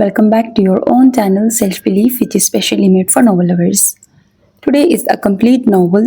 welcome back to your own channel Self Belief which is specially made for novel lovers. Today is a complete novel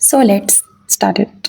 So let's start it.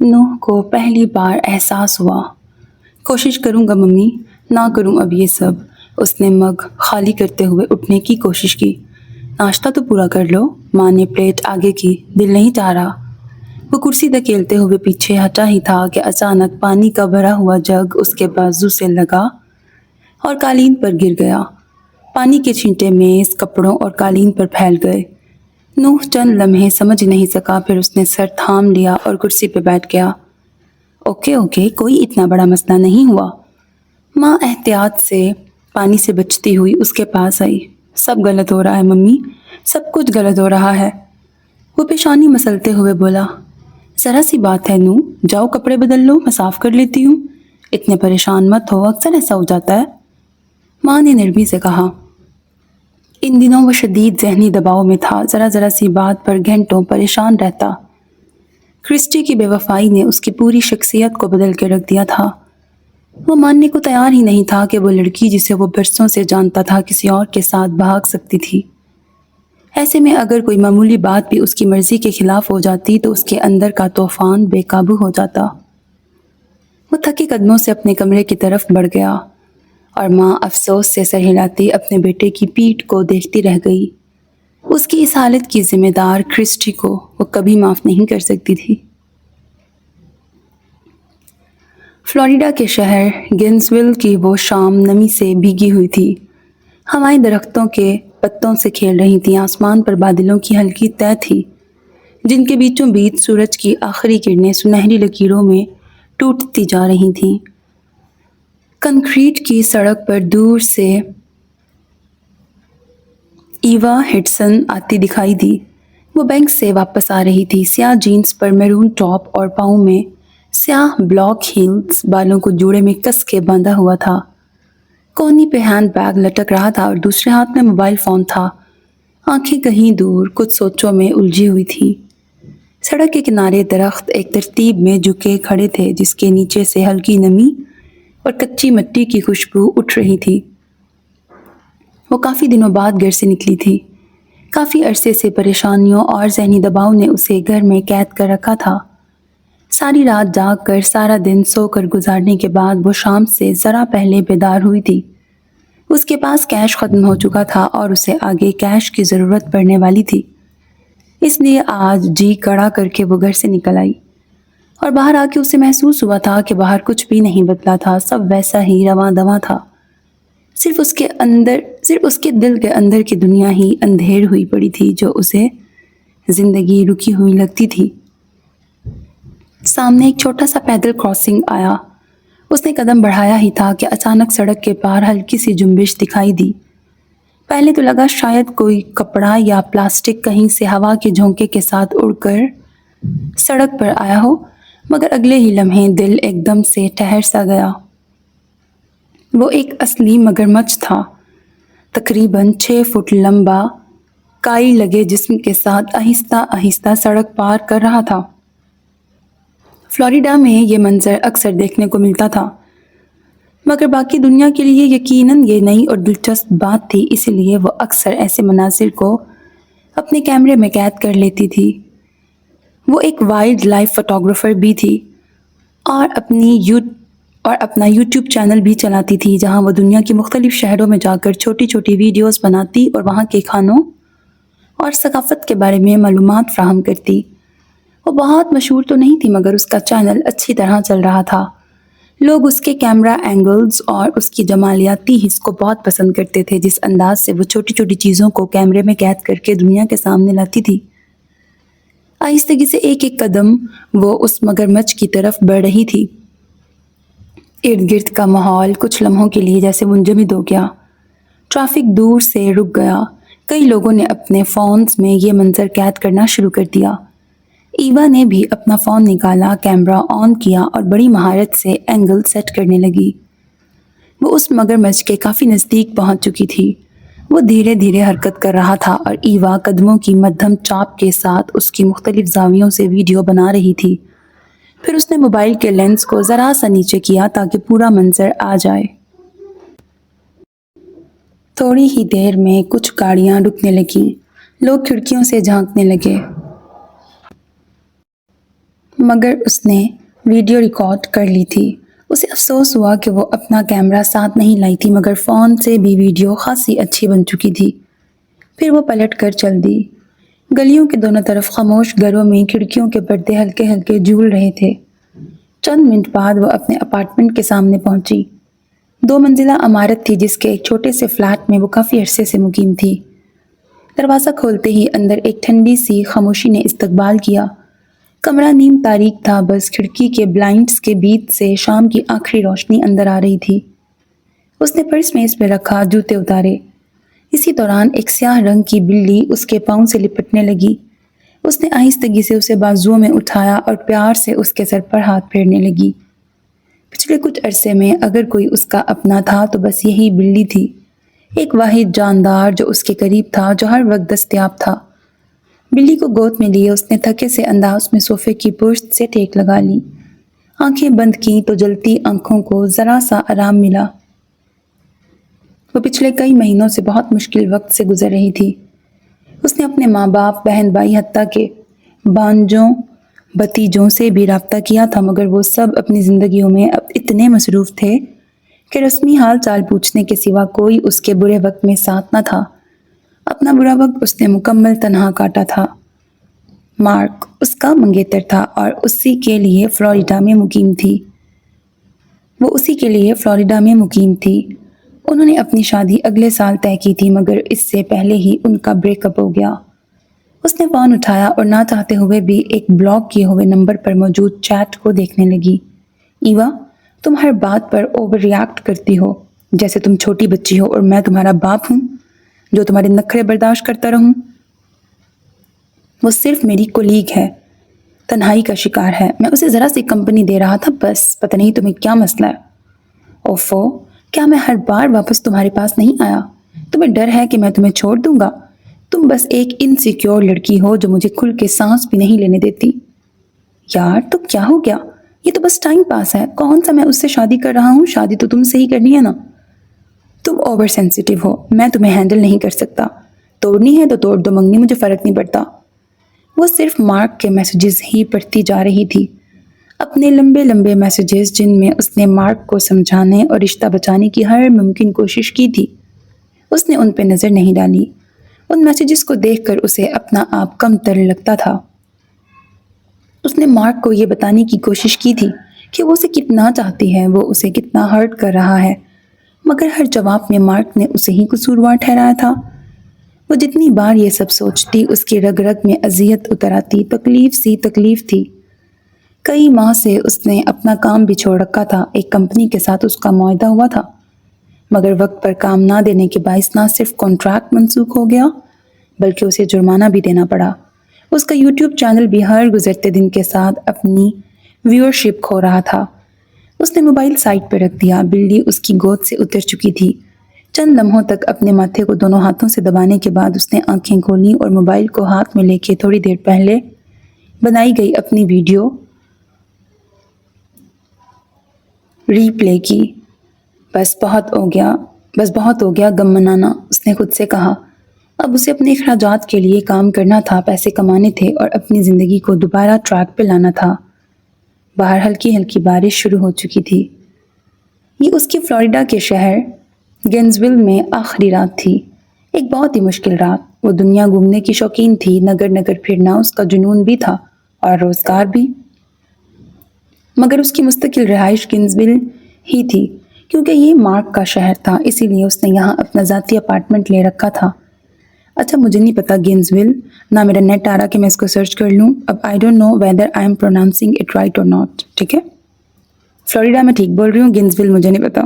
نوح کو پہلی بار احساس ہوا۔ کوشش کروں گا mummy, نہ کروں اب یہ سب۔ اس نے مگ خالی کرتے ہوئے اٹھنے کی کوشش کی۔ ناشتہ تو پورا کر لو، ماں نے پلیٹ آگے کی، دل نہیں چاہ رہا۔ وہ کرسی دھکیلتے ہوئے پیچھے ہٹا ہی تھا کہ اچانک پانی کا بھرا ہوا جگ اس کے بازو سے لگا اور قالین پر گر گیا۔ پانی کے چھینٹے میز، کپڑوں اور قالین پر پھیل گئے۔ نوح چند لمحے سمجھ نہیں سکا، پھر اس نے سر تھام لیا اور کرسی پہ بیٹھ گیا۔ اوکے، کوئی اتنا بڑا مسئلہ نہیں ہوا۔ ماں احتیاط سے پانی سے بچتی ہوئی اس کے پاس آئی۔ سب غلط ہو رہا ہے ممی، سب کچھ غلط ہو رہا ہے۔ وہ پیشانی مسلتے ہوئے بولا، ذرا سی بات ہے نو، جاؤ کپڑے بدل لو، میں صاف کر لیتی ہوں۔ اتنے پریشان مت ہو، اکثر ایسا ہو جاتا ہے، ماں نے نرمی سے کہا۔ ان دنوں وہ شدید ذہنی دباؤ میں تھا، ذرا سی بات پر گھنٹوں پریشان رہتا۔ کرسٹی کی بے وفائی نے اس کی پوری شخصیت کو بدل کے رکھ دیا تھا۔ وہ ماننے کو تیار ہی نہیں تھا کہ وہ لڑکی جسے وہ برسوں سے جانتا تھا کسی اور کے ساتھ بھاگ سکتی تھی۔ ایسے میں اگر کوئی معمولی بات بھی اس کی مرضی کے خلاف ہو جاتی تو اس کے اندر کا طوفان بے قابو ہو جاتا۔ وہ تھکے قدموں سے اپنے کمرے کی طرف بڑھ گیا اور ماں افسوس سے سر ہلاتی اپنے بیٹے کی پیٹھ کو دیکھتی رہ گئی۔ اس کی اس حالت کی ذمہ دار کرسٹی کو وہ کبھی معاف نہیں کر سکتی تھی۔ فلوریڈا کے شہر گینسویل کی وہ شام نمی سے بھیگی ہوئی تھی۔ ہوائیں درختوں کے پتوں سے کھیل رہی تھیں، آسمان پر بادلوں کی ہلکی طے تھی جن کے بیچوں بیچ سورج کی آخری کرنیں سنہری لکیروں میں ٹوٹتی جا رہی تھیں۔ کنکریٹ کی سڑک پر دور سے ایوا ہڈسن آتی دکھائی دی۔ وہ بینک سے واپس آ رہی تھی، سیاہ جینز پر میرون ٹاپ اور پاؤں میں سیاہ بلاک ہیلز، بالوں کو جوڑے میں کس کے باندھا ہوا تھا۔ کونی پہ ہینڈ بیگ لٹک رہا تھا اور دوسرے ہاتھ میں موبائل فون تھا۔ آنکھیں کہیں دور کچھ سوچوں میں الجھی ہوئی تھی۔ سڑک کے کنارے درخت ایک ترتیب میں جھکے کھڑے تھے جس کے نیچے سے ہلکی نمی اور کچی مٹی کی خوشبو اٹھ رہی تھی۔ وہ کافی دنوں بعد گھر سے نکلی تھی۔ کافی عرصے سے پریشانیوں اور ذہنی دباؤ نے اسے گھر میں قید کر رکھا تھا۔ ساری رات جاگ کر سارا دن سو کر گزارنے کے بعد وہ شام سے ذرا پہلے بیدار ہوئی تھی۔ اس کے پاس کیش ختم ہو چکا تھا اور اسے آگے کیش کی ضرورت پڑنے والی تھی، اس لیے آج جی کڑا کر کے وہ گھر سے نکل آئی اور باہر آ کے اسے محسوس ہوا تھا کہ باہر کچھ بھی نہیں بدلا تھا، سب ویسا ہی رواں دواں تھا۔ صرف اس کے دل کے اندر کی دنیا ہی اندھیر ہوئی پڑی تھی جو اسے زندگی رکی ہوئی لگتی تھی۔ سامنے ایک چھوٹا سا پیدل کراسنگ آیا۔ اس نے قدم بڑھایا ہی تھا کہ اچانک سڑک کے پار ہلکی سی جنبش دکھائی دی۔ پہلے تو لگا شاید کوئی کپڑا یا پلاسٹک کہیں سے ہوا کے جھونکے کے ساتھ اڑ کر سڑک پر آیا ہو، مگر اگلے ہی لمحے دل ایک دم سے ٹھہر سا گیا۔ وہ ایک اصلی مگرمچھ تھا، تقریباً 6 فٹ لمبا، کائی لگے جسم کے ساتھ آہستہ آہستہ سڑک پار کر رہا تھا۔ فلوریڈا میں یہ منظر اکثر دیکھنے کو ملتا تھا، مگر باقی دنیا کے لیے یقیناً یہ نئی اور دلچسپ بات تھی، اس لیے وہ اکثر ایسے مناظر کو اپنے کیمرے میں قید کر لیتی تھی۔ وہ ایک وائلڈ لائف فوٹوگرافر بھی تھی اور اپنا یوٹیوب چینل بھی چلاتی تھی جہاں وہ دنیا کی مختلف شہروں میں جا کر چھوٹی چھوٹی ویڈیوز بناتی اور وہاں کے کھانوں اور ثقافت کے بارے میں معلومات فراہم کرتی۔ وہ بہت مشہور تو نہیں تھی مگر اس کا چینل اچھی طرح چل رہا تھا۔ لوگ اس کے کیمرہ اینگلز اور اس کی جمالیاتی حس کو بہت پسند کرتے تھے، جس انداز سے وہ چھوٹی چھوٹی چیزوں کو کیمرے میں قید کر کے دنیا کے سامنے لاتی تھی۔ آہستگی سے ایک ایک قدم وہ اس مگرمچھ کی طرف بڑھ رہی تھی۔ ارد گرد کا ماحول کچھ لمحوں کے لیے جیسے منجمد ہو گیا۔ ٹریفک دور سے رک گیا۔ کئی لوگوں نے اپنے فونز میں یہ منظر قید کرنا شروع کر دیا۔ ایوا نے بھی اپنا فون نکالا، کیمرہ آن کیا اور بڑی مہارت سے اینگل سیٹ کرنے لگی۔ وہ اس مگرمچھ کے کافی نزدیک پہنچ چکی تھی۔ وہ دھیرے دھیرے حرکت کر رہا تھا اور ایوا قدموں کی مدھم چاپ کے ساتھ اس کی مختلف زاویوں سے ویڈیو بنا رہی تھی۔ پھر اس نے موبائل کے لینس کو ذرا سا نیچے کیا تاکہ پورا منظر آ جائے۔ تھوڑی ہی دیر میں کچھ گاڑیاں رکنے لگیں، لوگ کھڑکیوں سے جھانکنے لگے۔ مگر اس نے ویڈیو ریکارڈ کر لی تھی۔ اسے افسوس ہوا کہ وہ اپنا کیمرہ ساتھ نہیں لائی تھی، مگر فون سے بھی ویڈیو خاصی اچھی بن چکی تھی۔ پھر وہ پلٹ کر چل دی۔ گلیوں کے دونوں طرف خاموش گھروں میں کھڑکیوں کے پردے ہلکے ہلکے جھول رہے تھے۔ چند منٹ بعد وہ اپنے اپارٹمنٹ کے سامنے پہنچی۔ 2 منزلہ عمارت تھی جس کے ایک چھوٹے سے فلیٹ میں وہ کافی عرصے سے مقیم تھی۔ دروازہ کھولتے ہی اندر ایک ٹھنڈی سی خاموشی نے استقبال کیا۔ کمرہ نیم تاریک تھا، بس کھڑکی کے بلائنڈز کے بیچ سے شام کی آخری روشنی اندر آ رہی تھی۔ اس نے پرس میز پہ رکھا، جوتے اتارے۔ اسی دوران ایک سیاہ رنگ کی بلی اس کے پاؤں سے لپٹنے لگی۔ اس نے آہستگی سے اسے بازوؤں میں اٹھایا اور پیار سے اس کے سر پر ہاتھ پھیرنے لگی۔ پچھلے کچھ عرصے میں اگر کوئی اس کا اپنا تھا تو بس یہی بلی تھی، ایک واحد جاندار جو اس کے قریب تھا، جو ہر وقت دستیاب تھا۔ بلی کو گود میں لیے اس نے تھکے سے انداز میں صوفے کی پشت سے ٹیک لگا لی۔ آنکھیں بند کی تو جلتی آنکھوں کو ذرا سا آرام ملا۔ وہ پچھلے کئی مہینوں سے بہت مشکل وقت سے گزر رہی تھی۔ اس نے اپنے ماں باپ، بہن بھائی، حتیٰ کہ بانجوں بھتیجوں سے بھی رابطہ کیا تھا، مگر وہ سب اپنی زندگیوں میں اب اتنے مصروف تھے کہ رسمی حال چال پوچھنے کے سوا کوئی اس کے برے وقت میں ساتھ نہ تھا۔ اپنا برا وقت اس نے مکمل تنہا کاٹا تھا۔ مارک اس کا منگیتر تھا اور اسی کے لیے فلوریڈا میں مقیم تھی۔ انہوں نے اپنی شادی اگلے سال طے کی تھی، مگر اس سے پہلے ہی ان کا بریک اپ ہو گیا۔ اس نے فون اٹھایا اور نہ چاہتے ہوئے بھی ایک بلاک کیے ہوئے نمبر پر موجود چیٹ کو دیکھنے لگی۔ ایوا، تم ہر بات پر اوور ریاکٹ کرتی ہو، جیسے تم چھوٹی بچی ہو اور میں تمہارا باپ ہوں جو تمہارے نخرے برداشت کرتا رہوں۔ وہ صرف میری کولیگ ہے، تنہائی کا شکار ہے، میں اسے ذرا سی کمپنی دے رہا تھا بس، پتہ نہیں تمہیں کیا مسئلہ ہے۔ اوفو، کیا میں ہر بار واپس تمہارے پاس نہیں آیا؟ تمہیں ڈر ہے کہ میں تمہیں چھوڑ دوں گا؟ تم بس ایک انسیکیور لڑکی ہو جو مجھے کھل کے سانس بھی نہیں لینے دیتی۔ یار تو کیا ہو گیا؟ یہ تو بس ٹائم پاس ہے، کون سا میں اس سے شادی کر رہا ہوں؟ شادی تو تم سے ہی کرنی ہے نا۔ تم اوور سینسیٹیو ہو، میں تمہیں ہینڈل نہیں کر سکتا، توڑنی ہے تو توڑ دو، منگنی مجھے فرق نہیں پڑتا۔ وہ صرف مارک کے میسیجز ہی پڑھتی جا رہی تھی، اپنے لمبے لمبے میسیجز جن میں اس نے مارک کو سمجھانے اور رشتہ بچانے کی ہر ممکن کوشش کی تھی۔ اس نے ان پہ نظر نہیں ڈالی۔ ان میسیجز کو دیکھ کر اسے اپنا آپ کم تر لگتا تھا۔ اس نے مارک کو یہ بتانے کی کوشش کی تھی کہ وہ اسے کتنا چاہتی ہے، وہ اسے کتنا ہرٹ کر رہا ہے، مگر ہر جواب میں مارک نے اسے ہی قصوروار ٹھہرایا تھا۔ وہ جتنی بار یہ سب سوچتی، اس کی رگ رگ میں اذیت اتر آتی، تکلیف تھی۔ کئی ماہ سے اس نے اپنا کام بھی چھوڑ رکھا تھا، ایک کمپنی کے ساتھ اس کا معاہدہ ہوا تھا، مگر وقت پر کام نہ دینے کے باعث نہ صرف کانٹریکٹ منسوخ ہو گیا بلکہ اسے جرمانہ بھی دینا پڑا۔ اس کا یوٹیوب چینل بھی ہر گزرتے دن کے ساتھ اپنی ویورشپ کھو رہا تھا۔ اس نے موبائل سائٹ پہ رکھ دیا، بلی اس کی گود سے اتر چکی تھی۔ چند لمحوں تک اپنے ماتھے کو دونوں ہاتھوں سے دبانے کے بعد اس نے آنکھیں کھولیں اور موبائل کو ہاتھ میں لے کے تھوڑی دیر پہلے بنائی گئی اپنی ویڈیو ری پلے کی۔ بس بہت ہو گیا غم منانا، اس نے خود سے کہا۔ اب اسے اپنے اخراجات کے لیے کام کرنا تھا، پیسے کمانے تھے اور اپنی زندگی کو دوبارہ ٹریک پہ لانا تھا۔ باہر ہلکی ہلکی بارش شروع ہو چکی تھی۔ یہ اس کی فلوریڈا کے شہر گینزویل میں آخری رات تھی، ایک بہت ہی مشکل رات۔ وہ دنیا گھومنے کی شوقین تھی، نگر نگر پھرنا اس کا جنون بھی تھا اور روزگار بھی، مگر اس کی مستقل رہائش گینزویل ہی تھی، کیونکہ یہ مارک کا شہر تھا، اسی لیے اس نے یہاں اپنا ذاتی اپارٹمنٹ لے رکھا تھا۔ اچھا، مجھے نہیں پتا گینزویل، نہ میرا نیٹ آ رہا کہ میں اس کو سرچ کر لوں۔ اب I don't know whether I am pronouncing it right or not، ٹھیک ہے؟ فلوریڈا میں ٹھیک بول رہی ہوں، گینزویل مجھے نہیں پتا۔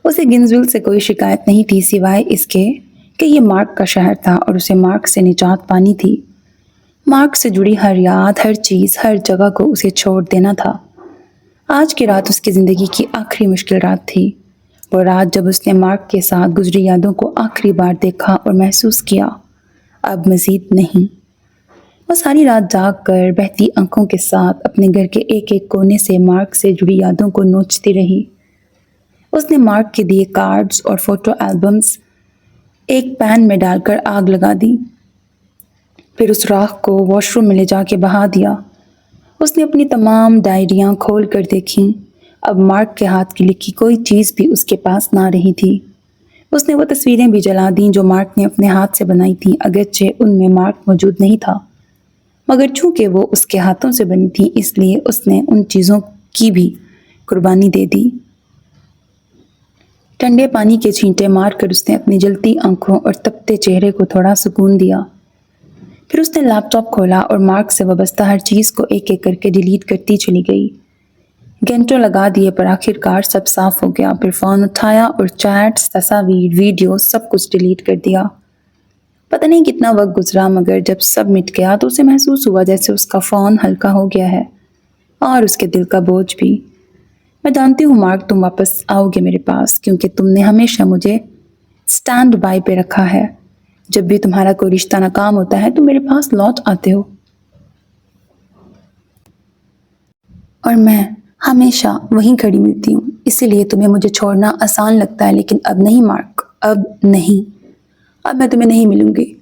اسے گینزویل سے کوئی شکایت نہیں تھی سوائے اس کے کہ یہ مارک کا شہر تھا اور اسے مارک سے نجات پانی تھی۔ مارک سے جڑی ہر یاد، ہر چیز، ہر جگہ کو اسے چھوڑ دینا تھا۔ آج کی رات اس کی زندگی کی آخری مشکل رات تھی، وہ رات جب اس نے مارک کے ساتھ گزری یادوں کو آخری بار دیکھا اور محسوس کیا، اب مزید نہیں۔ وہ ساری رات جاگ کر بہتی آنکھوں کے ساتھ اپنے گھر کے ایک ایک کونے سے مارک سے جڑی یادوں کو نوچتی رہی۔ اس نے مارک کے دیے کارڈز اور فوٹو البمز ایک پین میں ڈال کر آگ لگا دی، پھر اس راکھ کو واش روم میں لے جا کے بہا دیا۔ اس نے اپنی تمام ڈائریاں کھول کر دیکھیں۔ اب مارک کے ہاتھ کی لکھی کوئی چیز بھی اس کے پاس نہ رہی تھی۔ اس نے وہ تصویریں بھی جلا دیں جو مارک نے اپنے ہاتھ سے بنائی تھیں، اگرچہ ان میں مارک موجود نہیں تھا، مگر چونکہ وہ اس کے ہاتھوں سے بنی تھیں اس لیے اس نے ان چیزوں کی بھی قربانی دے دی۔ ٹھنڈے پانی کے چھینٹے مار کر اس نے اپنی جلتی آنکھوں اور تپتے چہرے کو تھوڑا سکون دیا۔ پھر اس نے لیپ ٹاپ کھولا اور مارک سے وابستہ ہر چیز کو ایک ایک کر کے ڈیلیٹ کرتی چلی گئی۔ گھنٹوں لگا دیے پر آخر کار سب صاف ہو گیا۔ پھر فون اٹھایا اور چیٹس، تصاویر، ویڈیو سب کچھ ڈیلیٹ کر دیا۔ پتہ نہیں کتنا وقت گزرا مگر جب سب مٹ گیا تو اسے محسوس ہوا جیسے اس کا فون ہلکا ہو گیا ہے اور اس کے دل کا بوجھ بھی۔ میں جانتی ہوں مارک تم واپس آؤ گے میرے پاس، کیونکہ تم نے ہمیشہ مجھے سٹینڈ بائی پہ رکھا ہے۔ جب بھی تمہارا کوئی رشتہ ناکام ہوتا ہے تم میرے پاس لوٹ آتے ہو، اور میں ہمیشہ وہیں کھڑی ملتی ہوں۔ اسی لیے تمہیں مجھے چھوڑنا آسان لگتا ہے، لیکن اب نہیں مارک، اب نہیں۔ اب میں تمہیں نہیں ملوں گی۔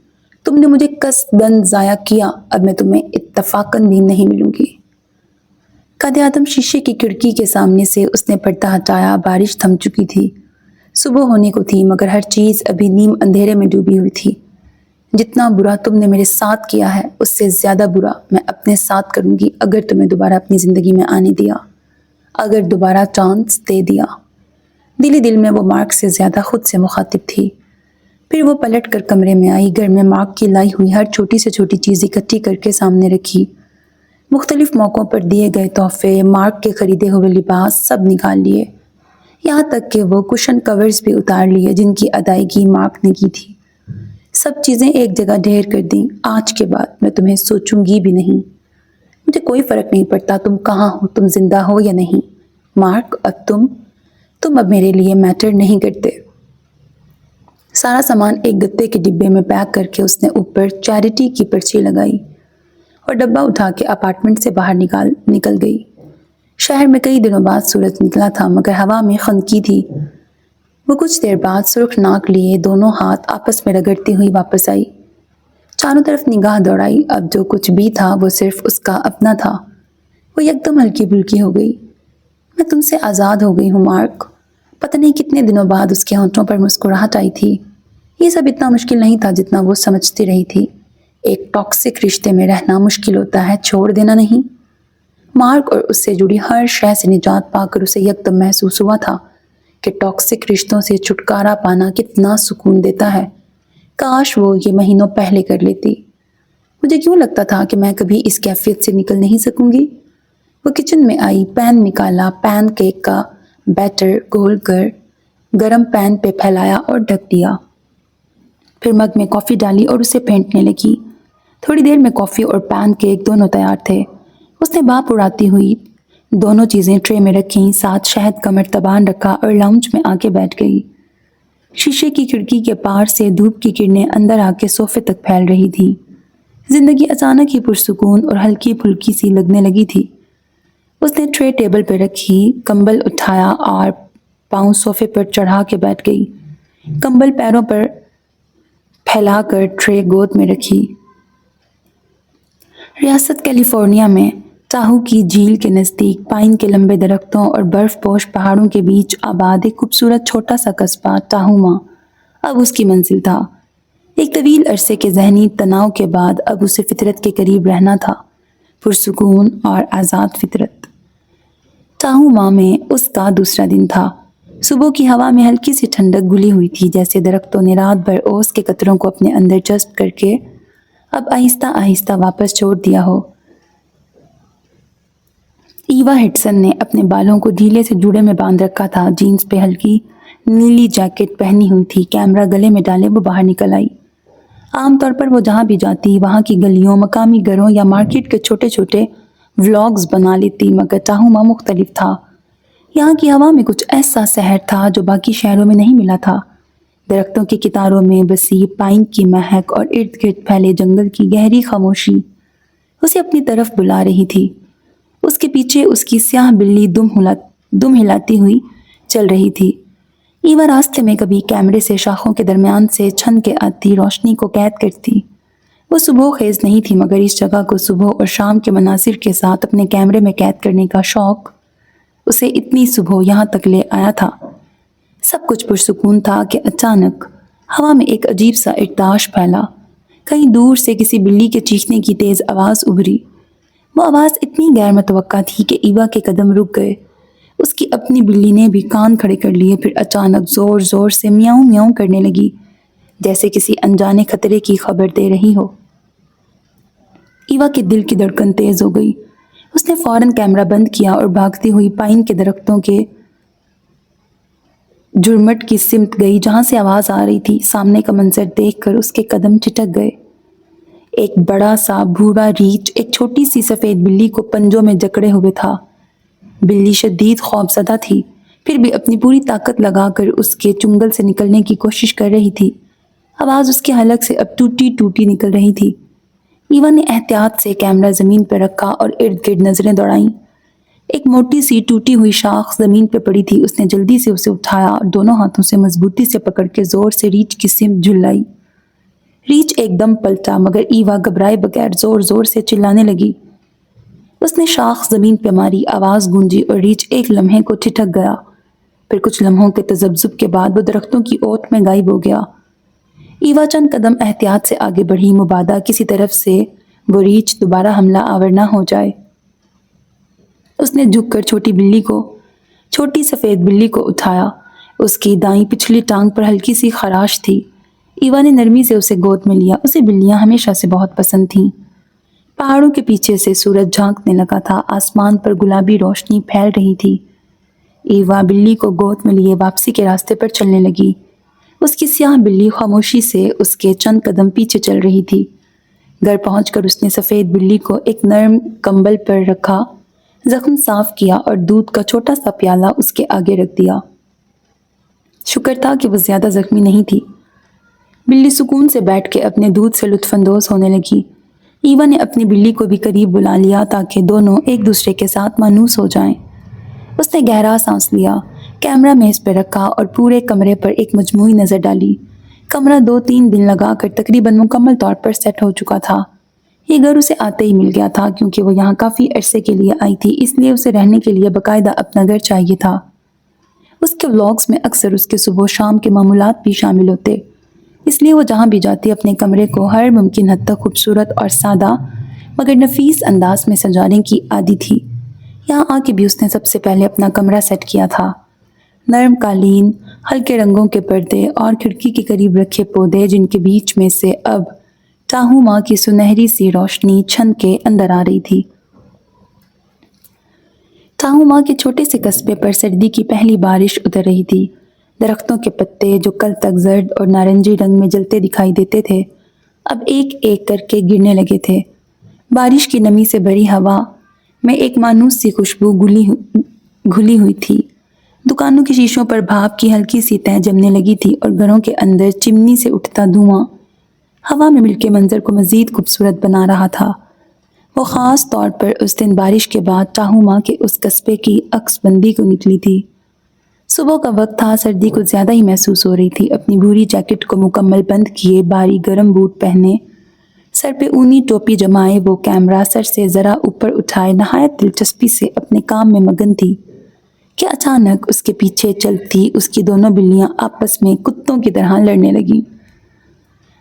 تم نے مجھے قصداً ضائع کیا، اب میں تمہیں اتفاقاً بھی نہیں ملوں گی۔ قائد اعظم شیشے کی کھڑکی کے سامنے سے اس نے پردہ ہٹایا۔ بارش تھم چکی تھی، صبح ہونے کو تھی، مگر ہر چیز ابھی نیم اندھیرے میں ڈوبی ہوئی تھی۔ جتنا برا تم نے میرے ساتھ کیا ہے اس سے زیادہ برا میں اپنے ساتھ کروں گی اگر تمہیں دوبارہ اپنی زندگی میں آنے دیا، اگر دوبارہ چانس دے دیا۔ دل ہی دل میں وہ مارک سے زیادہ خود سے مخاطب تھی۔ پھر وہ پلٹ کر کمرے میں آئی، گھر میں مارک کی لائی ہوئی ہر چھوٹی سے چھوٹی چیز اکٹھی کر کے سامنے رکھی۔ مختلف موقعوں پر دیے گئے تحفے، مارک کے خریدے ہوئے لباس سب نکال لیے، یہاں تک کہ وہ کشن کورز بھی اتار لیے جن کی ادائیگی مارک نے کی تھی۔ سب چیزیں ایک جگہ ڈھیر کر دیں۔ آج کے بعد میں تمہیں سوچوں گی بھی نہیں۔ مجھے کوئی فرق نہیں پڑتا تم کہاں ہو، تم زندہ ہو یا نہیں۔ مارک اب تم اب میرے لیے میٹر نہیں کرتے۔ سارا سامان ایک گتے کے ڈبے میں پیک کر کے اس نے اوپر چیریٹی کی پرچی لگائی اور ڈبہ اٹھا کے اپارٹمنٹ سے باہر نکل گئی۔ شہر میں کئی دنوں بعد سورج نکلا تھا مگر ہوا میں خنکی تھی۔ وہ کچھ دیر بعد سرخ ناک لیے دونوں ہاتھ آپس میں رگڑتی ہوئی واپس آئی۔ چاروں طرف نگاہ دوڑائی، اب جو کچھ بھی تھا وہ صرف اس کا اپنا تھا۔ وہ یکدم ہلکی پھلکی ہو گئی۔ میں تم سے آزاد ہو گئی ہوں مارک۔ پتہ نہیں کتنے دنوں بعد اس کے ہونٹوں پر مسکراہٹ آئی تھی۔ یہ سب اتنا مشکل نہیں تھا جتنا وہ سمجھتی رہی تھی۔ ایک ٹاکسک رشتے میں رہنا مشکل ہوتا ہے، چھوڑ دینا نہیں۔ مارک اور اس سے جڑی ہر شے سے نجات پا کر اسے یکدم محسوس ہوا تھا کہ ٹاکسک رشتوں سے چھٹکارا پانا کتنا سکون دیتا ہے۔ کاش وہ یہ مہینوں پہلے کر لیتی۔ مجھے کیوں لگتا تھا کہ میں کبھی اس کیفیت سے نکل نہیں سکوں گی؟ وہ کچن میں آئی، پین نکالا، پین کیک کا بیٹر گھول کر گرم پین پہ پھیلایا اور ڈھک دیا۔ پھر مگ میں کافی ڈالی اور اسے پھینٹنے لگی۔ تھوڑی دیر میں کافی اور پین کیک دونوں تیار تھے۔ اس نے بھاپ اڑاتی ہوئی دونوں چیزیں ٹرے میں رکھیں، ساتھ شہد کا مرتبان رکھا اور لاؤنج میں آ کے بیٹھ گئی۔ شیشے کی کھڑکی کے پار سے دھوپ کی کرنیں اندر آ کے صوفے تک پھیل رہی تھی۔ زندگی اچانک ہی پرسکون اور ہلکی پھلکی سی لگنے لگی تھی۔ اس نے ٹرے ٹیبل پہ رکھی، کمبل اٹھایا اور پاؤں صوفے پر چڑھا کے بیٹھ گئی۔ کمبل پیروں پر پھیلا کر ٹرے گود میں رکھی۔ ریاست کیلیفورنیا میں ٹاہو کی جھیل کے نزدیک پائن کے لمبے درختوں اور برف پوش پہاڑوں کے بیچ آباد ایک خوبصورت چھوٹا سا قصبہ ٹاہوما اب اس کی منزل تھا۔ ایک طویل عرصے کے ذہنی تناؤ کے بعد اب اسے فطرت کے قریب رہنا تھا، پرسکون اور آزاد فطرت۔ ٹاہوما میں اس کا دوسرا دن تھا۔ صبح کی ہوا میں ہلکی سی ٹھنڈک گھلی ہوئی تھی، جیسے درختوں نے رات بھر اوس کے قطروں کو اپنے اندر جذب کر کے اب آہستہ آہستہ واپس چھوڑ دیا ہو۔ ایوا ہڈسن نے اپنے بالوں کو ڈھیلے سے جوڑے میں باندھ رکھا تھا، جینز پہ ہلکی نیلی جیکٹ پہنی ہوئی تھی، کیمرہ گلے میں ڈالے وہ باہر نکل آئی۔ عام طور پر وہ جہاں بھی جاتی وہاں کی گلیوں، مقامی گھروں یا مارکیٹ کے چھوٹے چھوٹے ولاگز بنا لیتی، مگر ٹاہوما مختلف تھا۔ یہاں کی ہوا میں کچھ ایسا سحر تھا جو باقی شہروں میں نہیں ملا تھا۔ درختوں کی کتاروں میں وسیع پائن کی مہک اور ارد گرد پھیلے جنگل کی گہری خاموشی اسے اپنی طرف بلا رہی تھی۔ اس کے پیچھے اس کی سیاہ بلی دم ہلاتی ہوئی چل رہی تھی۔ ایوا راستے میں کبھی کیمرے سے شاخوں کے درمیان سے چھن کے آتی روشنی کو قید کرتی۔ وہ صبح خیز نہیں تھی، مگر اس جگہ کو صبح اور شام کے مناظر کے ساتھ اپنے کیمرے میں قید کرنے کا شوق اسے اتنی صبح یہاں تک لے آیا تھا۔ سب کچھ پرسکون تھا کہ اچانک ہوا میں ایک عجیب سا ارتعاش پھیلا۔ کہیں دور سے کسی بلی کے چیخنے کی تیز آواز ابھری۔ وہ آواز اتنی غیر متوقع تھی کہ ایوا کے قدم رک گئے۔ اس کی اپنی بلی نے بھی کان کھڑے کر لیے، پھر اچانک زور زور سے میاؤں میاؤں کرنے لگی، جیسے کسی انجانے خطرے کی خبر دے رہی ہو۔ ایوا کے دل کی دھڑکن تیز ہو گئی۔ اس نے فوراً کیمرہ بند کیا اور بھاگتی ہوئی پائن کے درختوں کے جھرمٹ کی سمت گئی جہاں سے آواز آ رہی تھی۔ سامنے کا منظر دیکھ کر اس کے قدم چٹک گئے۔ ایک بڑا سا بھورا ریچھ ایک چھوٹی سی سفید بلی کو پنجوں میں جکڑے ہوئے تھا۔ بلی شدید خوفزدہ تھی، پھر بھی اپنی پوری طاقت لگا کر اس کے چنگل سے نکلنے کی کوشش کر رہی تھی۔ آواز اس کے حلق سے اب ٹوٹی ٹوٹی نکل رہی تھی۔ ایوا نے احتیاط سے کیمرہ زمین پر رکھا اور ارد گرد نظریں دوڑائیں۔ ایک موٹی سی ٹوٹی ہوئی شاخ زمین پہ پڑی تھی۔ اس نے جلدی سے اسے اٹھایا اور دونوں ہاتھوں سے مضبوطی سے پکڑ کے زور سے ریچھ کی سمت جھلائی۔ ریچھ ایک دم پلٹا، مگر ایوا گھبرائے بغیر زور زور سے چلانے لگی۔ اس نے شاخ زمین پہ ماری، آواز گونجی اور ریچھ ایک لمحے کو ٹھٹک گیا۔ پھر کچھ لمحوں کے تذبذب کے بعد وہ درختوں کی اوٹ میں غائب ہو گیا۔ ایوا چند قدم احتیاط سے آگے بڑھی، مبادا کسی طرف سے وہ ریچھ دوبارہ حملہ آور نہ ہو جائے۔ اس نے جھک کر چھوٹی سفید بلی کو اٹھایا۔ اس کی دائیں پچھلی ٹانگ پر ہلکی سی خراش تھی۔ ایوا نے نرمی سے اسے گود میں لیا۔ اسے بلیاں ہمیشہ سے بہت پسند تھیں۔ پہاڑوں کے پیچھے سے سورج جھانکنے لگا تھا، آسمان پر گلابی روشنی پھیل رہی تھی۔ ایوا بلی کو گود میں لیے واپسی کے راستے پر چلنے لگی۔ اس کی سیاہ بلی خاموشی سے اس کے چند قدم پیچھے چل رہی تھی۔ گھر پہنچ کر اس نے سفید بلی کو ایک نرم کمبل پر رکھا، زخم صاف کیا اور دودھ کا چھوٹا سا پیالہ اس کے آگے رکھ دیا۔ شکر تھا کہ وہ زیادہ زخمی نہیں تھی۔ بلی سکون سے بیٹھ کے اپنے دودھ سے لطف اندوز ہونے لگی۔ ایوا نے اپنی بلی کو بھی قریب بلا لیا تاکہ دونوں ایک دوسرے کے ساتھ مانوس ہو جائیں۔ اس نے گہرا سانس لیا، کیمرہ میز پہ رکھا اور پورے کمرے پر ایک مجموعی نظر ڈالی۔ کمرہ 2-3 دن لگا کر تقریباً مکمل طور پر سیٹ ہو چکا تھا۔ یہ گھر اسے آتے ہی مل گیا تھا کیونکہ وہ یہاں کافی عرصے کے لیے آئی تھی، اس لیے اسے رہنے کے لیے باقاعدہ اپنا گھر چاہیے تھا۔ اس کے ولاگز میں اکثر اس کے صبح و شام کے معمولات بھی شامل ہوتے، اس لیے وہ جہاں بھی جاتی اپنے کمرے کو ہر ممکن حد تک خوبصورت اور سادہ مگر نفیس انداز میں سجانے کی عادی تھی۔ یہاں آ کے بھی اس نے سب سے پہلے اپنا کمرہ سیٹ کیا تھا۔ نرم قالین، ہلکے رنگوں کے پردے اور کھڑکی کے قریب رکھے پودے جن کے بیچ میں سے اب ٹاہو ماں کی سنہری سی روشنی چھن کے اندر آ رہی تھی۔ ٹاہو ماں کے چھوٹے سے قصبے پر سردی کی پہلی بارش اتر رہی تھی۔ درختوں کے پتے جو کل تک زرد اور نارنجی رنگ میں جلتے دکھائی دیتے تھے، اب ایک ایک کر کے گرنے لگے تھے۔ بارش کی نمی سے بھری ہوا میں ایک مانوس سی خوشبو گھلی ہوئی تھی۔ دکانوں کے شیشوں پر بھاپ کی ہلکی سی تہ جمنے لگی تھی اور گھروں کے اندر چمنی سے اٹھتا دھواں ہوا میں مل کے منظر کو مزید خوبصورت بنا رہا تھا۔ وہ خاص طور پر اس دن بارش کے بعد ٹاہو ماں کے اس قصبے کی عکس بندی کو نکلی تھی۔ صبح کا وقت تھا، سردی کچھ زیادہ ہی محسوس ہو رہی تھی۔ اپنی بھوری جیکٹ کو مکمل بند کیے، بھاری گرم بوٹ پہنے، سر پہ اونی ٹوپی جمائے، وہ کیمرہ سر سے ذرا اوپر اٹھائے نہایت دلچسپی سے اپنے کام میں مگن تھی کہ اچانک اس کے پیچھے چلتی اس کی دونوں بلیاں آپس میں کتوں کی طرح لڑنے لگیں۔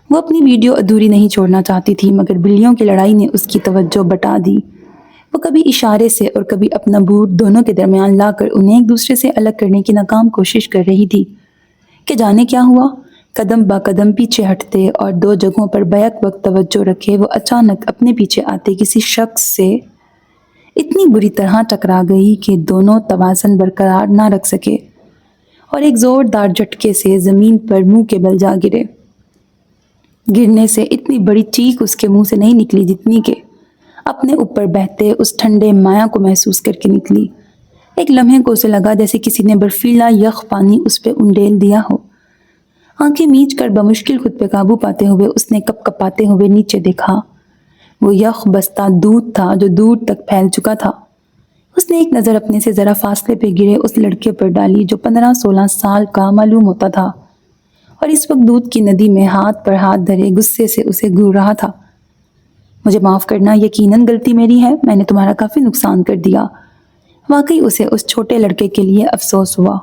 وہ اپنی ویڈیو ادھوری نہیں چھوڑنا چاہتی تھی، مگر بلیوں کی لڑائی نے اس کی توجہ بٹا دی۔ وہ کبھی اشارے سے اور کبھی اپنا بوٹ دونوں کے درمیان لا کر انہیں ایک دوسرے سے الگ کرنے کی ناکام کوشش کر رہی تھی کہ جانے کیا ہوا۔ قدم با قدم پیچھے ہٹتے اور 2 جگہوں پر بیک وقت توجہ رکھے وہ اچانک اپنے پیچھے آتے کسی شخص سے اتنی بری طرح ٹکرا گئی کہ دونوں توازن برقرار نہ رکھ سکے اور ایک زوردار جھٹکے سے زمین پر منہ کے بل جا گرے۔ گرنے سے اتنی بڑی چیخ اس کے منہ سے نہیں نکلی جتنی کہ اپنے اوپر بہتے اس ٹھنڈے مایا کو محسوس کر کے نکلی۔ ایک لمحے کو اسے لگا جیسے کسی نے برفیلا یخ پانی اس پہ انڈیل دیا ہو۔ آنکھیں میچ کر بمشکل خود پہ قابو پاتے ہوئے اس نے کپ کپاتے ہوئے نیچے دیکھا۔ وہ یخ بستہ دودھ تھا جو دور تک پھیل چکا تھا۔ اس نے ایک نظر اپنے سے ذرا فاصلے پہ گرے اس لڑکے پر ڈالی جو 15-16 سال کا معلوم ہوتا تھا اور اس وقت دودھ کی ندی میں ہاتھ پر ہاتھ دھرے غصے سے اسے گھور رہا تھا۔ مجھے معاف کرنا، یقیناً غلطی میری ہے، میں نے تمہارا کافی نقصان کر دیا۔ واقعی اسے اس چھوٹے لڑکے کے لیے افسوس ہوا۔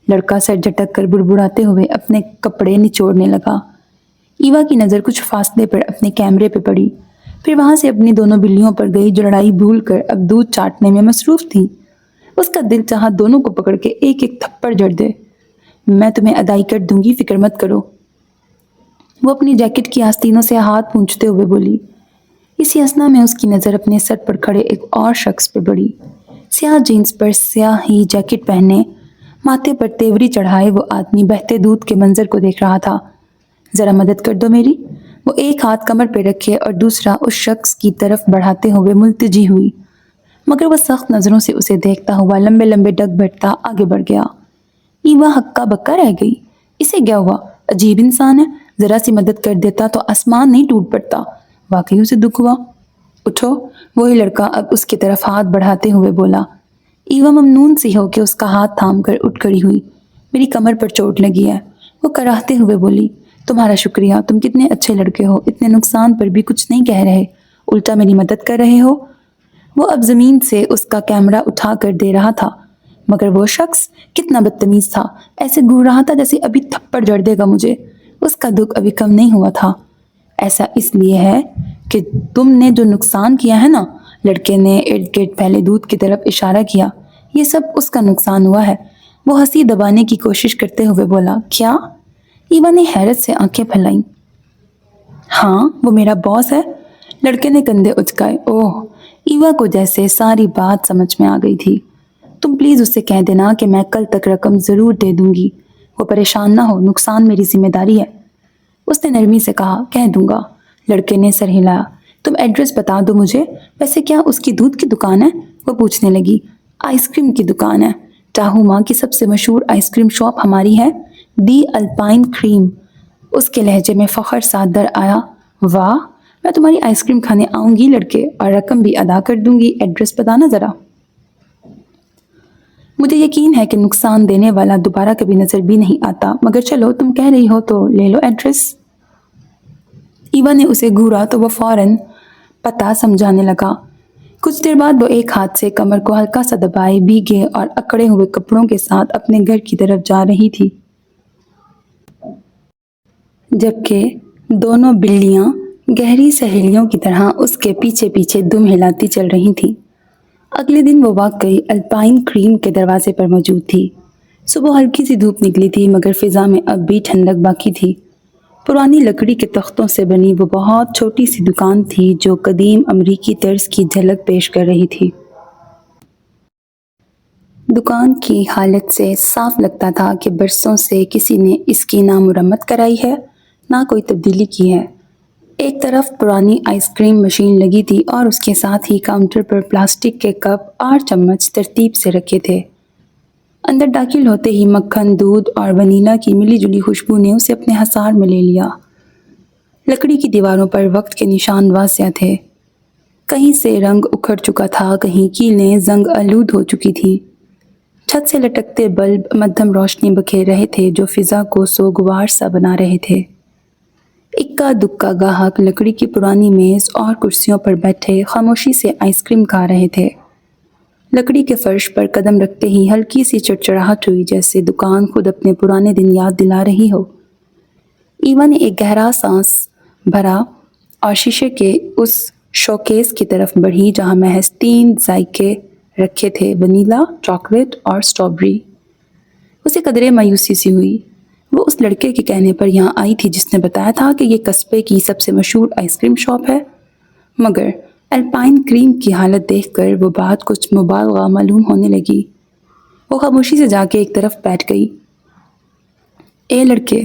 لڑکا سر جھٹک کر بڑبڑاتے ہوئے اپنے کپڑے نچوڑنے لگا۔ ایوا کی نظر کچھ فاصلے پر اپنے کیمرے پہ پڑی، پھر وہاں سے اپنی دونوں بلیوں پر گئی جو لڑائی بھول کر اب دودھ چاٹنے میں مصروف تھی۔ اس کا دل چاہا دونوں کو پکڑ کے ایک ایک تھپڑ جڑ دے۔ میں تمہیں ادائی کر دوں گی، فکر مت کرو، وہ اپنی جیکٹ کی آستینوں سے ہاتھ پونچھتے ہوئے بولی۔ اسی اثنا میں اس کی نظر اپنے سر پر کھڑے ایک اور شخص پہ پڑی۔ سیاہ جینس پر سیاہ ہی جیکٹ پہنے، ماتھے پر تیوری چڑھائے وہ آدمی بہتے دودھ کے منظر کو دیکھ رہا تھا۔ ذرا مدد کر دو میری، وہ ایک ہاتھ کمر پہ رکھے اور دوسرا اس شخص کی طرف بڑھاتے ہوئے ملتجی ہوئی، مگر وہ سخت نظروں سے اسے دیکھتا ہوا لمبے لمبے ڈگ بھرتا آگے بڑھ گیا۔ ایوا ہکا بکا رہ گئی، اسے کیا ہوا؟ عجیب انسان ہے، ذرا سی مدد کر دیتا تو آسمان نہیں ٹوٹ پڑتا۔ واقعی اسے دکھ ہوا۔ اٹھو، وہی لڑکا اب اس کی طرف ہاتھ بڑھاتے ہوئے بولا۔ ایوا ممنون سی ہو کہ اس کا ہاتھ تھام کر اٹھ کھڑی ہوئی۔ میری کمر پر چوٹ لگی ہے، وہ کراہتے ہوئے بولی۔ تمہارا شکریہ، تم کتنے اچھے لڑکے ہو، اتنے نقصان پر بھی کچھ نہیں کہہ رہے، الٹا میری مدد کر رہے ہو۔ وہ اب زمین سے اس کا کیمرہ اٹھا کر دے رہا تھا، مگر وہ شخص کتنا بدتمیز تھا، ایسے گھور رہا تھا جیسے ابھی تھپڑ جڑ دے گا مجھے۔ اس کا دکھ ابھی کم نہیں ہوا تھا۔ ایسا اس لیے ہے کہ تم نے جو نقصان کیا ہے نا، لڑکے نے ارد گرد پھیلے دودھ کی طرف اشارہ کیا، یہ سب اس کا نقصان ہوا ہے۔ وہ ہنسی دبانے کی کوشش کرتے ہوئے بولا۔ کیا؟ ایوا نے حیرت سے آنکھیں پھیلائیں۔ ہاں، وہ میرا باس ہے، لڑکے نے کندھے اچکائے۔ اوہ، ایوا کو جیسے ساری بات سمجھ میں آ گئی تھی۔ تم پلیز اس سے کہہ دینا کہ میں کل تک رقم ضرور دے دوں گی، وہ پریشان نہ ہو، نقصان میری ذمہ داری ہے، اس نے نرمی سے کہا۔ کہہ دوں گا، لڑکے نے سر ہلایا۔ تم ایڈریس بتا دو مجھے، ویسے کیا اس کی دودھ کی دکان ہے؟ وہ پوچھنے لگی۔ آئس کریم کی دکان ہے، ٹاہوما کی سب سے مشہور آئس کریم شاپ ہماری ہے، دی الپائن کریم، اس کے لہجے میں فخر سا در آیا۔ واہ، میں تمہاری آئس کریم کھانے آؤں گی لڑکے، اور رقم بھی ادا کر دوں گی، ایڈریس بتانا ذرا۔ مجھے یقین ہے کہ نقصان دینے والا دوبارہ کبھی نظر بھی نہیں آتا، مگر چلو تم کہہ رہی ہو تو لے لو ایڈریس۔ ایوا نے اسے گھورا تو وہ فوراً پتہ سمجھانے لگا۔ کچھ دیر بعد وہ ایک ہاتھ سے کمر کو ہلکا سا دبائے بھیگے اور اکڑے ہوئے کپڑوں کے ساتھ اپنے گھر کی طرف جا رہی تھی، جبکہ دونوں بلیاں گہری سہیلیوں کی طرح اس کے پیچھے پیچھے دم ہلاتی چل رہی تھیں۔ اگلے دن وہ واقعی الپائن کریم کے دروازے پر موجود تھی۔ صبح ہلکی سی دھوپ نکلی تھی، مگر فضا میں اب بھی ٹھنڈک باقی تھی۔ پرانی لکڑی کے تختوں سے بنی وہ بہت چھوٹی سی دکان تھی جو قدیم امریکی طرز کی جھلک پیش کر رہی تھی۔ دکان کی حالت سے صاف لگتا تھا کہ برسوں سے کسی نے اس کی نہ مرمت کرائی ہے، نہ کوئی تبدیلی کی ہے۔ ایک طرف پرانی آئس کریم مشین لگی تھی اور اس کے ساتھ ہی کاؤنٹر پر پلاسٹک کے کپ اور چمچ ترتیب سے رکھے تھے۔ اندر داخل ہوتے ہی مکھن، دودھ اور ونیلا کی ملی جلی خوشبو نے اسے اپنے حصار میں لے لیا۔ لکڑی کی دیواروں پر وقت کے نشان واضح تھے، کہیں سے رنگ اکھڑ چکا تھا، کہیں کیلیں زنگ آلود ہو چکی تھیں۔ چھت سے لٹکتے بلب مدھم روشنی بکھیر رہے تھے جو فضا کو سوگوار سا بنا رہے تھے۔ اکا دکا گاہک لکڑی کی پرانی میز اور کرسیوں پر بیٹھے خاموشی سے آئس کریم کھا رہے تھے۔ لکڑی کے فرش پر قدم رکھتے ہی ہلکی سی چڑچڑاہٹ ہوئی، جیسے دکان خود اپنے پرانے دن یاد دلا رہی ہو۔ ایوا نے ایک گہرا سانس بھرا اور شیشے کے اس شوکیس کی طرف بڑھی جہاں محض 3 ذائقے رکھے تھے، ونیلا، چاکلیٹ اور اسٹرابیری۔ اسے قدرے مایوسی سی ہوئی۔ وہ اس لڑکے کے کہنے پر یہاں آئی تھی جس نے بتایا تھا کہ یہ قصبے کی سب سے مشہور آئس کریم شاپ ہے، مگر الپائن کریم کی حالت دیکھ کر وہ بات کچھ مبالغہ معلوم ہونے لگی۔ وہ خاموشی سے جا کے ایک طرف بیٹھ گئی۔ اے لڑکے،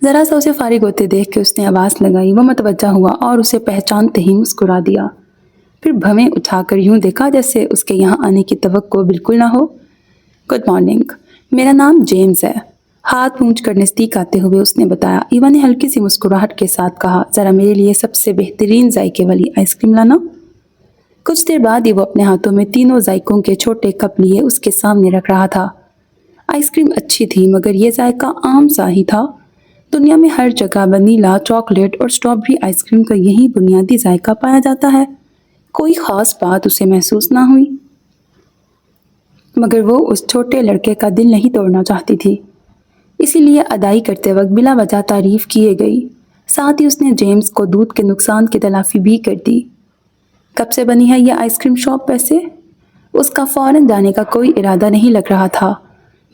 ذرا سا اسے فارغ ہوتے دیکھ کے اس نے آواز لگائی۔ وہ متوجہ ہوا اور اسے پہچانتے ہی مسکرا دیا، پھر بھویں اٹھا کر یوں دیکھا جیسے اس کے یہاں آنے کی توقع بالکل نہ ہو۔ گڈ مارننگ، میرا نام جیمز ہے، ہاتھ پونچھ کر نزدیک آتے ہوئے اس نے بتایا۔ ایوا نے ہلکی سی مسکراہٹ کے ساتھ کہا، ذرا میرے لیے سب سے بہترین ذائقے والی آئس کریم لانا۔ کچھ دیر بعد ہی وہ اپنے ہاتھوں میں تینوں ذائقوں کے چھوٹے کپ لیے اس کے سامنے رکھ رہا تھا۔ آئس کریم اچھی تھی، مگر یہ ذائقہ عام سا ہی تھا۔ دنیا میں ہر جگہ ونیلا، چاکلیٹ اور اسٹرابری آئس کریم کا یہی بنیادی ذائقہ پایا جاتا ہے۔ کوئی خاص بات اسے محسوس نہ ہوئی، مگر وہ اس چھوٹے لڑکے کا دل نہیں توڑنا چاہتی تھی، اسی لیے ادائی کرتے وقت بلا وجہ تعریف کیے گئی۔ ساتھ ہی اس نے جیمز کو دودھ کے نقصان کی تلافی بھی کر دی۔ کب سے بنی ہے یہ آئس کریم شاپ ویسے؟ اس کا فوراً جانے کا کوئی ارادہ نہیں لگ رہا تھا۔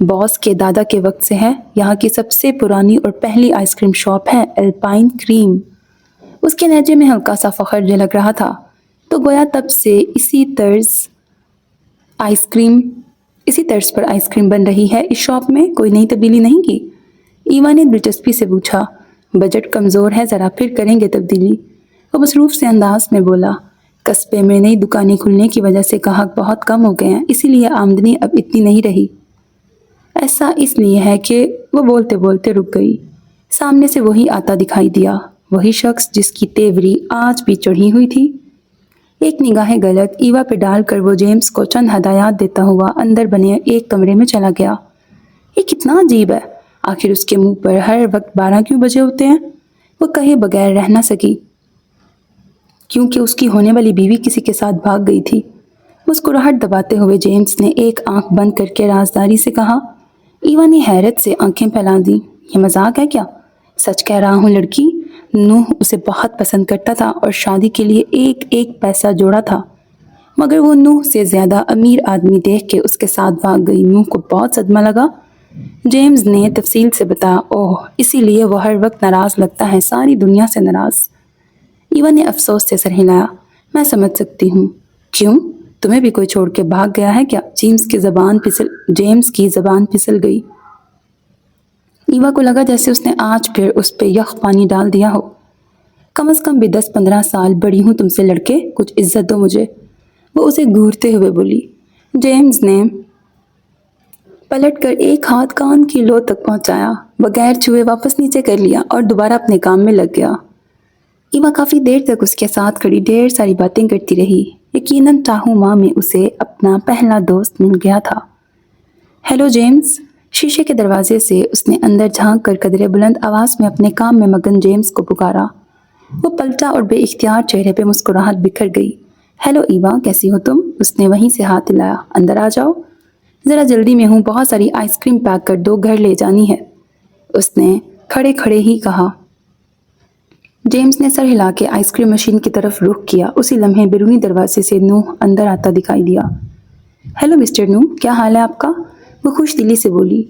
باس کے دادا کے وقت سے ہے، یہاں کی سب سے پرانی اور پہلی آئس کریم شاپ ہے الپائن کریم۔ اس کے لہجے میں ہلکا سا فخر جھلک رہا تھا۔ تو گویا تب سے اسی طرز پر آئس کریم بن رہی ہے اس شاپ میں، کوئی نئی تبدیلی نہیں کی؟ ایوا نے دلچسپی سے پوچھا۔ بجٹ کمزور ہے ذرا، پھر کریں گے تبدیلی، وہ مصروف سے انداز میں بولا۔ قصبے میں نئی دکانیں کھلنے کی وجہ سے گاہک بہت کم ہو گئے ہیں، اسی لیے آمدنی اب اتنی نہیں رہی۔ ایسا اس لیے ہے کہ وہ بولتے بولتے رک گئی۔ سامنے سے وہی آتا دکھائی دیا، وہی شخص جس کی تیوری آج بھی چڑھی ہوئی تھی۔ ایک نگاہ غلط ایوا پہ ڈال کر وہ جیمز کو چند ہدایات دیتا ہوا اندر بنے ایک کمرے میں چلا گیا۔ یہ کتنا عجیب ہے، آخر اس کے منہ پر ہر وقت 12 کیوں بجے ہوتے ہیں؟ وہ کہے بغیر رہ نہ سکی، کیونکہ اس کی ہونے والی بیوی کسی کے ساتھ بھاگ گئی تھی۔ مسکراہٹ دباتے ہوئے جیمز نے ایک آنکھ بند کر کے رازداری سے کہا۔ ایوا نے حیرت سے آنکھیں پھیلا دیں۔ یہ مذاق ہے کیا؟ سچ کہہ رہا ہوں لڑکی، نوح اسے بہت پسند کرتا تھا اور شادی کے لیے ایک ایک پیسہ جوڑا تھا، مگر وہ نوح سے زیادہ امیر آدمی دیکھ کے اس کے ساتھ بھاگ گئی۔ نوح کو بہت صدمہ لگا۔ جیمز نے تفصیل سے بتایا۔ اوہ، اسی لیے وہ ہر وقت ناراض لگتا ہے، ساری دنیا سے ناراض۔ ایوا نے افسوس سے سر ہلایا۔ میں سمجھ سکتی ہوں۔ کیوں؟ تمہیں بھی کوئی چھوڑ کے بھاگ گیا ہے کیا؟ جیمز کی زبان پھسل گئی۔ ایوا کو لگا جیسے اس نے آج پھر اس پہ یخ پانی ڈال دیا ہو۔ کم از کم بھی 10-15 سال بڑی ہوں تم سے لڑکے، کچھ عزت دو مجھے، وہ اسے گھورتے ہوئے بولی۔ جیمز نے پلٹ کر ایک ہاتھ کان کی لو تک پہنچایا، بغیر چھوئے واپس نیچے کر لیا اور دوبارہ اپنے کام میں لگ گیا۔ ایوا کافی دیر تک اس کے ساتھ کھڑی ڈھیر ساری باتیں کرتی رہی۔ یقیناً ٹاہو ماہ میں اسے اپنا پہلا دوست مل گیا تھا۔ ہیلو جیمز، شیشے کے دروازے سے اس نے اندر جھانک کر قدرے بلند آواز میں اپنے کام میں مگن جیمز کو پکارا۔ وہ پلٹا اور بے اختیار چہرے پہ مسکراہٹ بکھر گئی۔ ہیلو ایوا، کیسی ہو تم؟ اس نے وہیں سے ہاتھ ہلایا۔ اندر آ جاؤ، ذرا جلدی میں ہوں، بہت ساری آئس کریم پیک کر دو، گھر لے جانی ہے، اس نے کھڑے کھڑے ہی کہا۔ جیمز نے سر ہلا کے آئس کریم مشین کی طرف رخ کیا۔ اسی لمحے بیرونی دروازے سے نوح اندر آتا دکھائی دیا۔ ہیلو مسٹر نوح، کیا حال ہے آپ کا؟ وہ خوش دلی سے بولی۔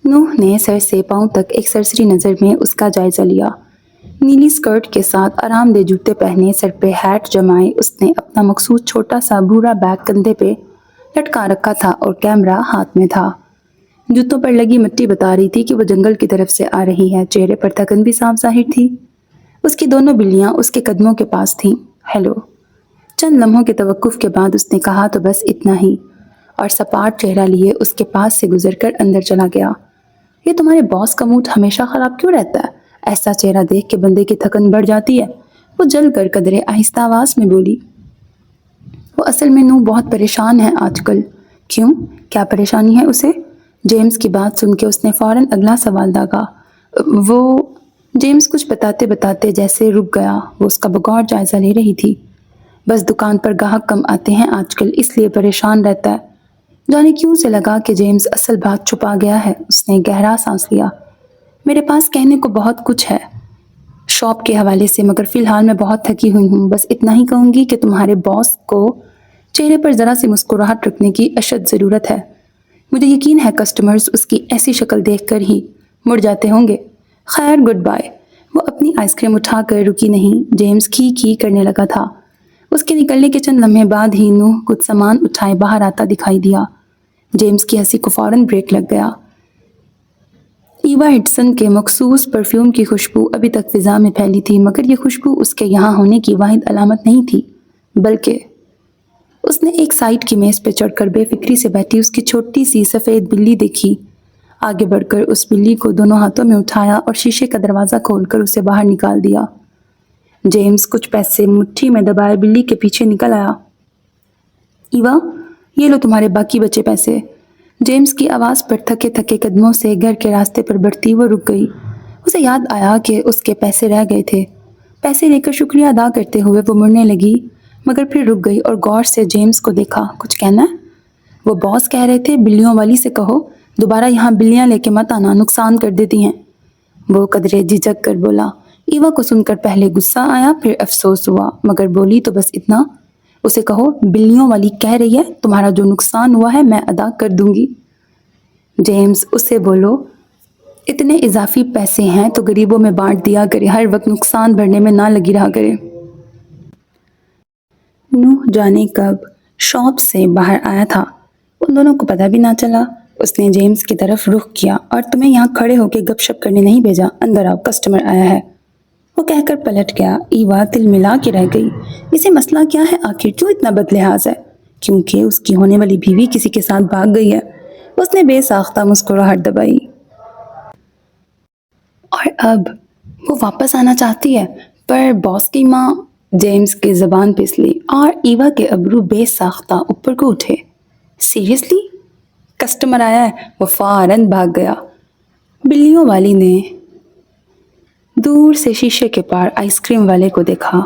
نوح نے سر سے پاؤں تک ایک سرسری نظر میں اس کا جائزہ لیا۔ نیلی سکرٹ کے ساتھ آرام دہ جوتے پہنے، سر پہ ہیٹ جمائے، اس نے اپنا مخصوص چھوٹا سا بھورا بیگ کندھے پہ لٹکا رکھا تھا اور کیمرہ ہاتھ میں تھا۔ جوتوں پر لگی مٹی بتا رہی تھی کہ وہ جنگل کی طرف سے آ رہی ہے۔ چہرے پر تھکن بھی صاف ظاہر تھی۔ اس کی دونوں بلیاں اس کے قدموں کے پاس تھیں۔ ہیلو، چند لمحوں کے توقف کے بعد اس نے کہا، تو بس اتنا ہی، اور سپاٹ چہرہ لیے اس کے پاس سے گزر کر اندر چلا گیا۔ یہ تمہارے باس کا موڈ ہمیشہ خراب کیوں رہتا ہے؟ ایسا چہرہ دیکھ کے بندے کی تھکن بڑھ جاتی ہے، وہ جل کر قدرے آہستہ آواز میں بولی۔ وہ اصل میں نوح بہت پریشان ہے آج کل۔ کیوں؟ کیا پریشانی ہے اسے؟ جیمز کی بات سن کے اس نے فوراً اگلا سوال داغا۔ وہ جیمز کچھ بتاتے بتاتے جیسے رک گیا۔ وہ اس کا بغور جائزہ لے رہی تھی۔ بس دکان پر گاہک کم آتے ہیں آج کل، اس لیے پریشان رہتا ہے۔ جانے کیوں سے لگا کہ جیمز اصل بات چھپا گیا ہے۔ اس نے گہرا سانس لیا۔ میرے پاس کہنے کو بہت کچھ ہے شاپ کے حوالے سے، مگر فی الحال میں بہت تھکی ہوئی ہوں۔ بس اتنا ہی کہوں گی کہ تمہارے باس کو چہرے پر ذرا سی مسکراہٹ رکھنے کی اشد ضرورت ہے۔ مجھے یقین ہے کسٹمرز اس کی ایسی شکل دیکھ کر ہی مڑ جاتے ہوں گے۔ خیر، گڈ بائے۔ وہ اپنی آئس کریم اٹھا کر رکی نہیں۔ جیمز کی کرنے لگا تھا۔ اس کے نکلنے کے چند لمحے بعد ہی نوح کچھ سامان اٹھائے باہر آتا دکھائی دیا۔ جیمز کی ہنسی کو فوراً بریک لگ گیا۔ ایوا ہڈسن کے مخصوص پرفیوم کی خوشبو ابھی تک فضا میں پھیلی تھی، مگر یہ خوشبو اس کے یہاں ہونے کی واحد علامت نہیں تھی، بلکہ اس نے ایک سائٹ کی میز پہ چڑھ کر بے فکری سے بیٹھی اس کی چھوٹی سی سفید بلی دیکھی۔ آگے بڑھ کر اس بلی کو دونوں ہاتھوں میں اٹھایا اور شیشے کا دروازہ کھول کر اسے باہر نکال دیا۔ جیمز کچھ پیسے مٹھی میں دبائے بلی کے پیچھے نکل آیا۔ ایوا، یہ لو تمہارے باقی بچے پیسے۔ جیمز کی آواز پر تھکے تھکے قدموں سے گھر کے راستے پر بڑھتی وہ رک گئی۔ وہ اسے یاد آیا کہ اس کے پیسے رہ گئے تھے۔ پیسے لے کر شکریہ ادا کرتے ہوئے وہ مڑنے لگی، مگر پھر رک گئی اور غور سے جیمز کو دیکھا۔ کچھ کہنا ہے؟ وہ باس کہہ رہے تھے بلیوں والی سے کہو دوبارہ یہاں بلیاں لے کے مت آنا، نقصان کر دیتی ہیں۔ وہ قدرے جھجک کر بولا۔ ایوا کو سن کر پہلے غصہ آیا، پھر افسوس ہوا، مگر بولی تو بس اتنا، اسے کہو بلیوں والی کہہ رہی ہے تمہارا جو نقصان ہوا ہے میں ادا کر دوں گی۔ جیمز اسے بولو اتنے اضافی پیسے ہیں تو غریبوں میں بانٹ دیا کرے، ہر وقت نقصان بھرنے میں نہ لگی رہا کرے۔ نوح جانے کب شاپ سے باہر آیا تھا، ان دونوں کو پتہ بھی نہ چلا۔ اس نے جیمز کی طرف رخ کیا، اور تمہیں یہاں کھڑے ہو کے گپ شپ کرنے نہیں بھیجا، اندر آؤ کسٹمر آیا ہے، وہ کہہ کر پلٹ گیا۔ ایوا تل ملا کے رہ گئی، اسے مسئلہ کیا ہے آخر، کیوں اتنا بد لحاظ ہے؟ کیونکہ اس کی ہونے والی بیوی کسی کے ساتھ بھاگ گئی ہے۔ اس نے بے ساختہ مسکراہٹ دبائی۔ اور اب وہ واپس آنا چاہتی ہے، پر باس کی ماں، جیمز کی زبان پھسلی اور ایوا کے ابرو بے ساختہ اوپر کو اٹھے۔ سیریسلی؟ کسٹمر آیا ہے؟ وہ فوراً بھاگ گیا۔ بلیوں والی نے دور سے شیشے کے پار آئس کریم والے کو دیکھا۔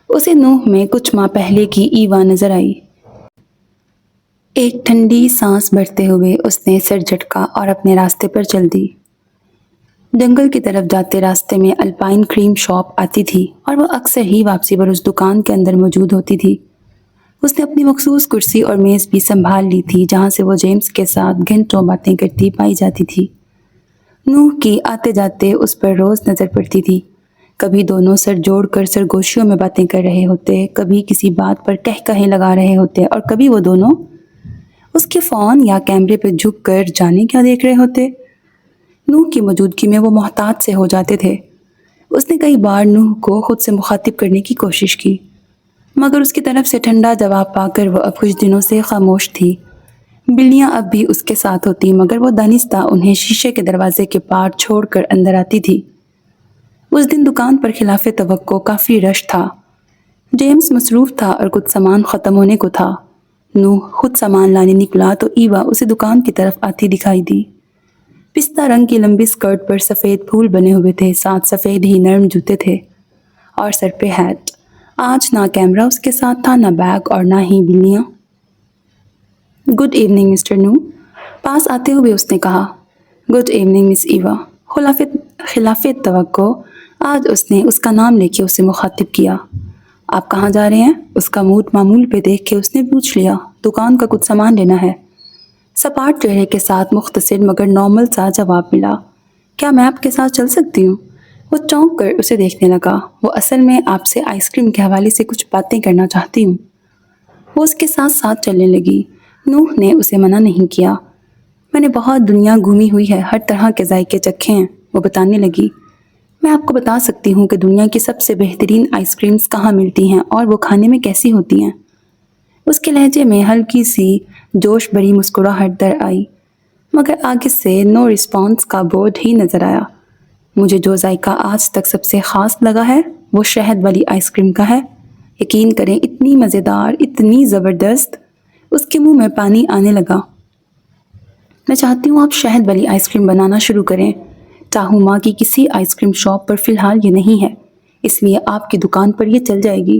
اسے نوح میں کچھ ماہ پہلے کی ایوا نظر آئی۔ ایک ٹھنڈی سانس بھرتے ہوئے اس نے سر جھٹکا اور اپنے راستے پر چل دی۔ جنگل کی طرف جاتے راستے میں الپائن کریم شاپ آتی تھی اور وہ اکثر ہی واپسی پر اس دکان کے اندر موجود ہوتی تھی۔ اس نے اپنی مخصوص کرسی اور میز بھی سنبھال لی تھی جہاں سے وہ جیمز کے ساتھ گھنٹوں باتیں کرتی پائی جاتی تھی۔ نوح کی آتے جاتے اس پر روز نظر پڑتی تھی۔ کبھی دونوں سر جوڑ کر سرگوشیوں میں باتیں کر رہے ہوتے، کبھی کسی بات پر قہقہے لگا رہے ہوتے، اور کبھی وہ دونوں اس کے فون یا کیمرے پہ جھک کر جانے کیا دیکھ رہے ہوتے۔ نوح کی موجودگی میں وہ محتاط سے ہو جاتے تھے۔ اس نے کئی بار نوح کو خود سے مخاطب کرنے کی کوشش کی، مگر اس کی طرف سے ٹھنڈا جواب پا کر وہ اب کچھ دنوں سے خاموش تھی۔ بلیاں اب بھی اس کے ساتھ ہوتی، مگر وہ دانستہ انہیں شیشے کے دروازے کے پار چھوڑ کر اندر آتی تھی۔ اس دن دکان پر خلاف توقع کافی رش تھا۔ جیمز مصروف تھا اور کچھ سامان ختم ہونے کو تھا۔ نوح خود سامان لانے نکلا تو ایوا اسے دکان کی طرف آتی دکھائی دی۔ پستہ رنگ کی لمبی سکرٹ پر سفید پھول بنے ہوئے تھے، ساتھ سفید ہی نرم جوتے تھے اور سر پہ ہیٹ۔ آج نہ کیمرہ اس کے ساتھ تھا، نہ بیگ اور نہ ہی بلیاں۔ گڈ ایوننگ مسٹر نوح، پاس آتے ہوئے اس نے کہا۔ گڈ ایوننگ مس ایوا۔ خلاف توقع آج اس نے اس کا نام لے کے اسے مخاطب کیا۔ آپ کہاں جا رہے ہیں؟ اس کا موڈ معمول پہ دیکھ کے اس نے پوچھ لیا۔ دکان کا کچھ سامان لینا ہے۔ سپاٹ چہرے کے ساتھ مختصر مگر نارمل سا جواب ملا۔ کیا میں آپ کے ساتھ چل سکتی ہوں؟ وہ چونک کر اسے دیکھنے لگا۔ وہ اصل میں آپ سے آئس کریم کے حوالے سے کچھ باتیں کرنا چاہتی ہوں۔ وہ اس کے ساتھ ساتھ چلنے لگی۔ نوح نے اسے منع نہیں کیا۔ میں نے بہت دنیا گھومی ہوئی ہے، ہر طرح کے ذائقے چکھے ہیں، وہ بتانے لگی۔ میں آپ کو بتا سکتی ہوں کہ دنیا کی سب سے بہترین آئس کریمز کہاں ملتی ہیں اور وہ کھانے میں کیسی ہوتی ہیں۔ اس کے لہجے میں ہلکی سی جوش بھری مسکراہٹ در آئی، مگر آگے سے نو رسپانس کا بورڈ ہی نظر آیا۔ مجھے جو ذائقہ آج تک سب سے خاص لگا ہے وہ شہد والی آئس کریم کا ہے۔ یقین کریں اتنی مزیدار، اتنی زبردست، اس کے منہ میں پانی آنے لگا۔ میں چاہتی ہوں آپ شہد والی آئس کریم بنانا شروع کریں۔ چاہوں ماں کی کسی آئس کریم شاپ پر فی الحال یہ نہیں ہے، اس لیے آپ کی دکان پر یہ چل جائے گی۔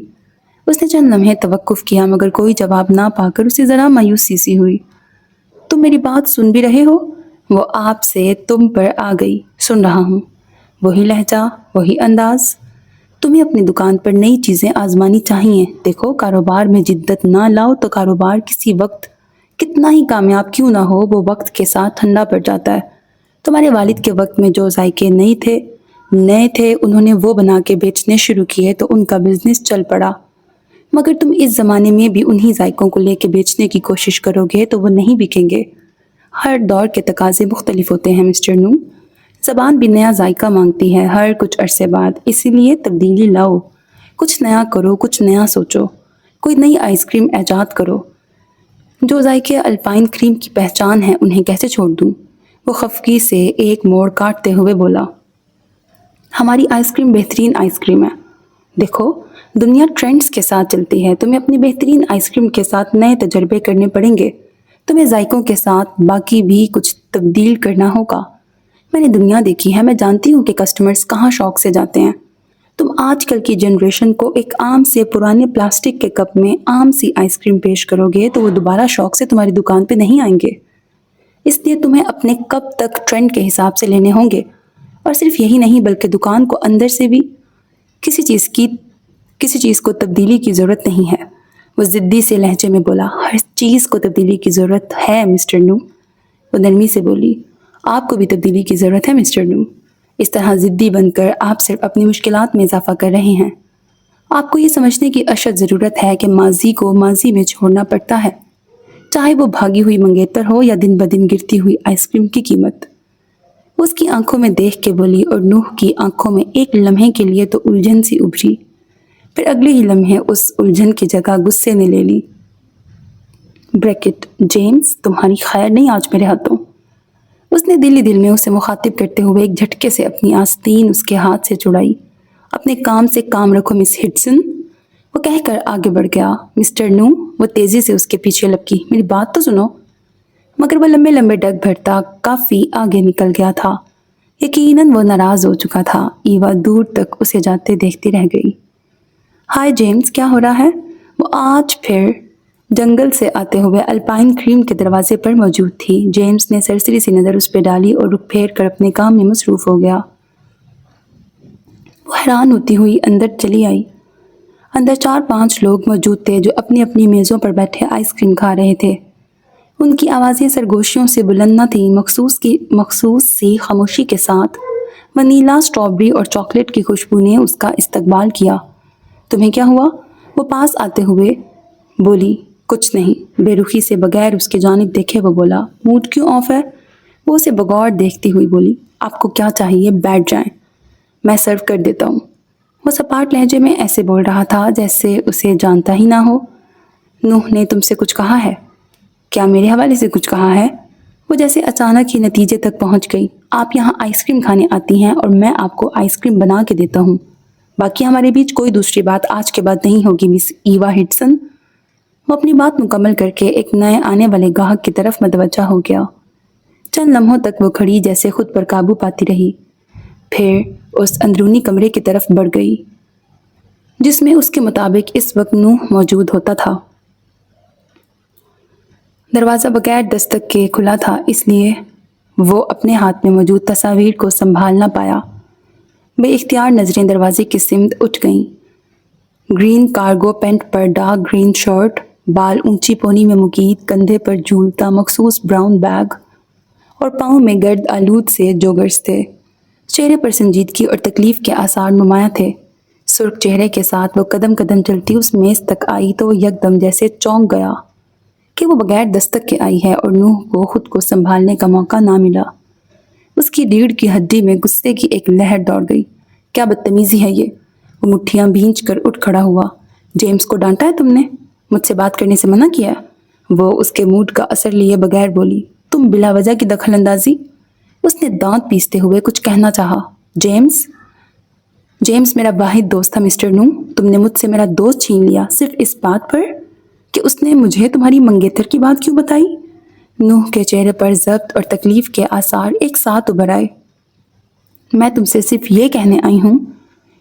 اس نے چند لمحے توقف کیا، مگر کوئی جواب نہ پا کر اسے ذرا مایوسی سی ہوئی۔ تم میری بات سن بھی رہے ہو؟ وہ آپ سے تم پر آ گئی۔ سن رہا ہوں۔ وہی لہجہ، وہی انداز۔ تمہیں اپنی دکان پر نئی چیزیں آزمانی چاہیے۔ دیکھو کاروبار میں جدت نہ لاؤ تو کاروبار کسی وقت کتنا ہی کامیاب کیوں نہ ہو وہ وقت کے ساتھ ٹھنڈا پڑ جاتا ہے۔ تمہارے والد کے وقت میں جو ذائقے نئے تھے انہوں نے وہ بنا کے بیچنے شروع کیے تو ان کا بزنس چل پڑا، مگر تم اس زمانے میں بھی انہی ذائقوں کو لے کے بیچنے کی کوشش کرو گے تو وہ نہیں بکیں گے۔ ہر دور کے تقاضے مختلف ہوتے ہیں مسٹر نوح، زبان بھی نیا ذائقہ مانگتی ہے ہر کچھ عرصے بعد، اسی لیے تبدیلی لاؤ، کچھ نیا کرو، کچھ نیا سوچو، کوئی نئی آئس کریم ایجاد کرو۔ جو ذائقے الپائن کریم کی پہچان ہے انہیں کیسے چھوڑ دوں؟ وہ خفگی سے ایک موڑ کاٹتے ہوئے بولا۔ ہماری آئس کریم بہترین آئس کریم ہے۔ دیکھو دنیا ٹرینڈز کے ساتھ چلتی ہے، تمہیں اپنی بہترین آئس کریم کے ساتھ نئے تجربے کرنے پڑیں گے، تمہیں ذائقوں کے ساتھ باقی بھی کچھ تبدیل کرنا ہوگا۔ میں نے دنیا دیکھی ہے، میں جانتی ہوں کہ کسٹمرز کہاں شوق سے جاتے ہیں۔ تم آج کل کی جنریشن کو ایک عام سے پرانے پلاسٹک کے کپ میں عام سی آئس کریم پیش کرو گے تو وہ دوبارہ شوق سے تمہاری دکان پہ نہیں آئیں گے۔ اس لیے تمہیں اپنے کپ تک ٹرینڈ کے حساب سے لینے ہوں گے، اور صرف یہی نہیں بلکہ دکان کو اندر سے بھی کسی چیز کو تبدیلی کی ضرورت نہیں ہے۔ وہ ضدی سے لہجے میں بولا، ہر چیز کو تبدیلی کی ضرورت ہے مسٹر نو۔ وہ نرمی سے بولی، آپ کو بھی تبدیلی کی ضرورت ہے مسٹر نو۔ اس طرح ضدی بن کر آپ صرف اپنی مشکلات میں اضافہ کر رہے ہیں۔ آپ کو یہ سمجھنے کی اشد ضرورت ہے کہ ماضی کو ماضی میں چھوڑنا پڑتا ہے، چاہے وہ بھاگی ہوئی منگیتر ہو یا دن بدن گرتی ہوئی آئس کریم کی قیمت۔ وہ اس کی آنکھوں میں دیکھ کے بولی، اور نوح کی آنکھوں میں ایک لمحے کے لیے تو الجھن سی ابھری، پھر اگلے ہی لمحے اس الجھن کی جگہ غصے نے لے لی۔ بریکٹ، جیمز، تمہاری خیر نہیں آج میرے ہاتھوں۔ اس نے دل ہی دل میں اسے مخاطب کرتے ہوئے ایک جھٹکے سے اپنی آستین اس کے ہاتھ سے چھڑائی۔ اپنے کام سے کام رکھو مس ہڈسن، وہ کہہ کر آگے بڑھ گیا۔ مسٹر نو، وہ تیزی سے اس کے پیچھے لپکی، میری بات تو سنو۔ مگر وہ لمبے لمبے ڈگ بھرتا کافی آگے نکل گیا تھا۔ یقیناً وہ ناراض ہو چکا تھا۔ ایوا دور تک اسے جاتے دیکھتی رہ گئی۔ ہائے جیمز، کیا ہو رہا ہے؟ وہ آج پھر جنگل سے آتے ہوئے الپائن کریم کے دروازے پر موجود تھی۔ جیمز نے سرسری سی نظر اس پہ ڈالی اور رخ پھیر کر اپنے کام میں مصروف ہو گیا۔ وہ حیران ہوتی ہوئی اندر چلی آئی۔ اندر 4-5 لوگ موجود تھے جو اپنی اپنی میزوں پر بیٹھے آئس کریم کھا رہے تھے۔ ان کی آوازیں سرگوشیوں سے بلند نہ تھیں، مخصوص سی خاموشی کے ساتھ ونیلا، اسٹرابری اور چاکلیٹ کی خوشبو نے اس کا استقبال کیا۔ تمہیں کیا ہوا؟ وہ پاس آتے ہوئے بولی۔ کچھ نہیں، بے رخی سے بغیر اس کی جانب دیکھے وہ بولا۔ موڈ کیوں آف ہے؟ وہ اسے بغور دیکھتی ہوئی بولی۔ آپ کو کیا چاہیے؟ بیٹھ جائیں، میں سرو کر دیتا ہوں۔ وہ سپاٹ لہجے میں ایسے بول رہا تھا جیسے اسے جانتا ہی نہ ہو۔ نوح نے تم سے کچھ کہا ہے؟ کیا میرے حوالے سے کچھ کہا ہے؟ وہ جیسے اچانک ہی نتیجے تک پہنچ گئی۔ آپ یہاں آئس کریم کھانے آتی ہیں اور میں آپ کو آئس کریم بنا کے دیتا ہوں۔ باقی ہمارے بیچ کوئی دوسری بات آج کے بعد نہیں ہوگی مس ایوا ہڈسن۔ وہ اپنی بات مکمل کر کے ایک نئے آنے والے گاہک کی طرف متوجہ ہو گیا۔ چند لمحوں تک وہ کھڑی جیسے خود پر قابو پاتی رہی، پھر اس اندرونی کمرے کی طرف بڑھ گئی جس میں اس کے مطابق اس وقت نوح موجود ہوتا تھا۔ دروازہ بغیر دستک کے کھلا تھا، اس لیے وہ اپنے ہاتھ میں موجود تصاویر کو سنبھال نہ پایا۔ بے اختیار نظریں دروازے کی سمت اٹھ گئیں۔ گرین کارگو پینٹ پر ڈارک گرین شرٹ، بال اونچی پونی میں مقید، کندھے پر جھولتا مخصوص براؤن بیگ اور پاؤں میں گرد آلود سے جوگرز تھے۔ چہرے پر سنجیدگی اور تکلیف کے آثار نمایاں تھے۔ سرخ چہرے کے ساتھ وہ قدم قدم چلتی اس میز تک آئی تو وہ یکدم جیسے چونک گیا کہ وہ بغیر دستک کے آئی ہے اور نوح کو خود کو سنبھالنے کا موقع نہ ملا۔ اس کی ریڑھ کی ہڈی میں غصے کی ایک لہر دوڑ گئی۔ کیا بدتمیزی ہے یہ؟ وہ مٹھیاں بھینچ کر اٹھ کھڑا ہوا۔ جیمز کو ڈانٹا ہے تم نے؟ مجھ سے بات کرنے سے منع کیا؟ وہ اس کے موڈ کا اثر لیے بغیر بولی۔ تم بلا وجہ کی دخل اندازی؟ اس نے دانت پیستے ہوئے کچھ کہنا چاہا۔ جیمز میرا واحد دوست تھا مسٹر نو، تم نے مجھ سے میرا دوست چھین لیا صرف اس بات پر کہ اس نے مجھے تمہاری منگیتر کی بات کیوں بتائی؟ نوح کے چہرے پر ضبط اور تکلیف کے آثار ایک ساتھ ابھر آئے۔ میں تم سے صرف یہ کہنے آئی ہوں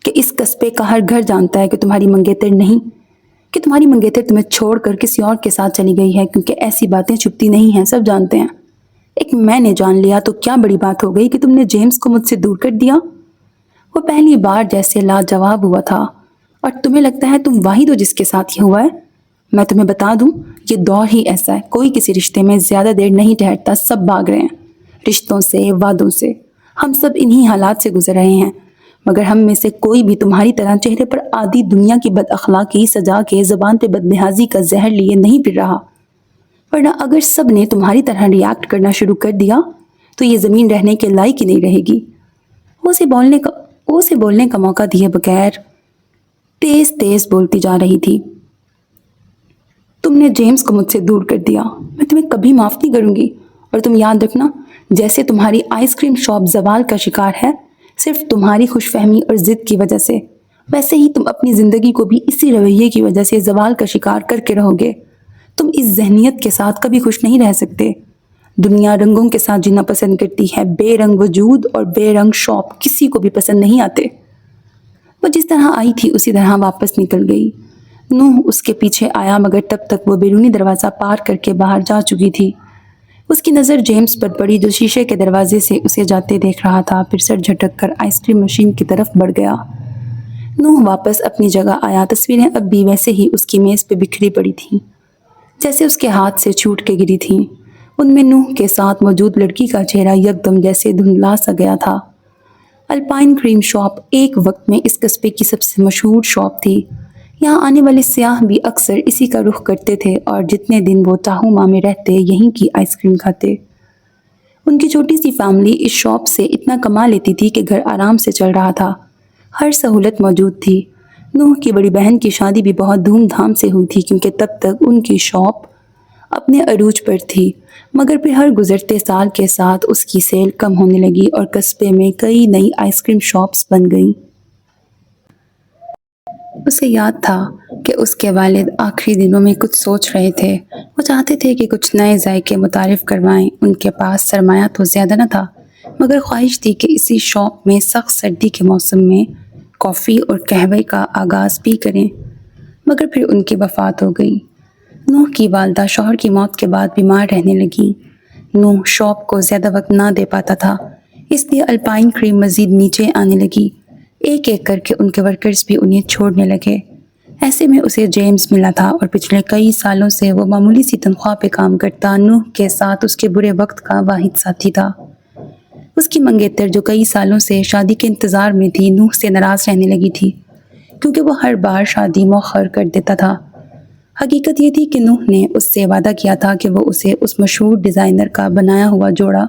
کہ اس قصبے کا ہر گھر جانتا ہے کہ تمہاری منگیتر تمہیں چھوڑ کر کسی اور کے ساتھ چلی گئی ہے، کیونکہ ایسی باتیں چھپتی نہیں ہیں، سب جانتے ہیں۔ ایک میں نے جان لیا تو کیا بڑی بات ہو گئی کہ تم نے جیمز کو مجھ سے دور کر دیا؟ وہ پہلی بار جیسے لاجواب ہوا تھا۔ اور تمہیں لگتا ہے تم واحد ہو جس کے ساتھ یہ ہوا ہے؟ میں تمہیں بتا دوں، یہ دور ہی ایسا ہے، کوئی کسی رشتے میں زیادہ دیر نہیں ٹھہرتا، سب بھاگ رہے ہیں رشتوں سے، وعدوں سے۔ ہم سب انہی حالات سے گزر رہے ہیں، مگر ہم میں سے کوئی بھی تمہاری طرح چہرے پر آدھی دنیا کی بد اخلاقی سجا کے زبان پہ بدلہذی کا زہر لیے نہیں پھر رہا، ورنہ اگر سب نے تمہاری طرح ریاکٹ کرنا شروع کر دیا تو یہ زمین رہنے کے لائق ہی نہیں رہے گی۔ وہ اسے بولنے کا موقع دیے بغیر تیز تیز بولتی جا رہی تھی۔ تم نے جیمز کو مجھ سے دور کر دیا، میں تمہیں کبھی معاف نہیں کروں گی، اور تم یاد رکھنا، جیسے تمہاری آئس کریم شاپ زوال کا شکار ہے صرف تمہاری خوش فہمی اور ضد کی وجہ سے، ویسے ہی تم اپنی زندگی کو بھی اسی رویے کی وجہ سے زوال کا شکار کر کے رہو گے۔ تم اس ذہنیت کے ساتھ کبھی خوش نہیں رہ سکتے۔ دنیا رنگوں کے ساتھ جینا پسند کرتی ہے، بے رنگ وجود اور بے رنگ شاپ کسی کو بھی پسند نہیں آتے۔ وہ جس طرح آئی تھی اسی طرح واپس نکل گئی۔ نوح اس کے پیچھے آیا مگر تب تک وہ بیرونی دروازہ پار کر کے باہر جا چکی تھی۔ اس کی نظر جیمز پر پڑی جو شیشے کے دروازے سے اسے جاتے دیکھ رہا تھا، پھر سر جھٹک کر آئس کریم مشین کی طرف بڑھ گیا۔ نوح واپس اپنی جگہ آیا۔ تصویریں اب بھی ویسے ہی اس کی میز پہ بکھری پڑی تھیں جیسے اس کے ہاتھ سے چھوٹ کے گری تھیں۔ ان میں نوح کے ساتھ موجود لڑکی کا چہرہ یکدم جیسے دھندلا سا گیا تھا۔ الپائن کریم شاپ ایک وقت میں اس قصبے کی سب سے مشہور شاپ تھی۔ یہاں آنے والے سیاح بھی اکثر اسی کا رخ کرتے تھے اور جتنے دن وہ تاہومہ میں رہتے یہیں کی آئس کریم کھاتے۔ ان کی چھوٹی سی فیملی اس شاپ سے اتنا کما لیتی تھی کہ گھر آرام سے چل رہا تھا، ہر سہولت موجود تھی۔ نوح کی بڑی بہن کی شادی بھی بہت دھوم دھام سے ہوئی تھی کیونکہ تب تک ان کی شاپ اپنے عروج پر تھی، مگر پھر ہر گزرتے سال کے ساتھ اس کی سیل کم ہونے لگی اور قصبے میں کئی نئی آئس کریم شاپس بن گئیں۔ اسے یاد تھا کہ اس کے والد آخری دنوں میں کچھ سوچ رہے تھے۔ وہ چاہتے تھے کہ کچھ نئے ذائقے متعارف کروائیں۔ ان کے پاس سرمایہ تو زیادہ نہ تھا، مگر خواہش تھی کہ اسی شاپ میں سخت سردی کے موسم میں کافی اور قہوے کا آغاز بھی کریں، مگر پھر ان کی وفات ہو گئی۔ نوح کی والدہ شوہر کی موت کے بعد بیمار رہنے لگیں۔ نوح شاپ کو زیادہ وقت نہ دے پاتا تھا، اس لیے الپائن کریم مزید نیچے آنے لگی۔ ایک ایک کر کے ان کے ورکرز بھی انہیں چھوڑنے لگے۔ ایسے میں اسے جیمز ملا تھا اور پچھلے کئی سالوں سے وہ معمولی سی تنخواہ پہ کام کرتا نوح کے ساتھ اس کے برے وقت کا واحد ساتھی تھا۔ اس کی منگیتر جو کئی سالوں سے شادی کے انتظار میں تھی نوح سے ناراض رہنے لگی تھی کیونکہ وہ ہر بار شادی مؤخر کر دیتا تھا۔ حقیقت یہ تھی کہ نوح نے اس سے وعدہ کیا تھا کہ وہ اسے اس مشہور ڈیزائنر کا بنایا ہوا جوڑا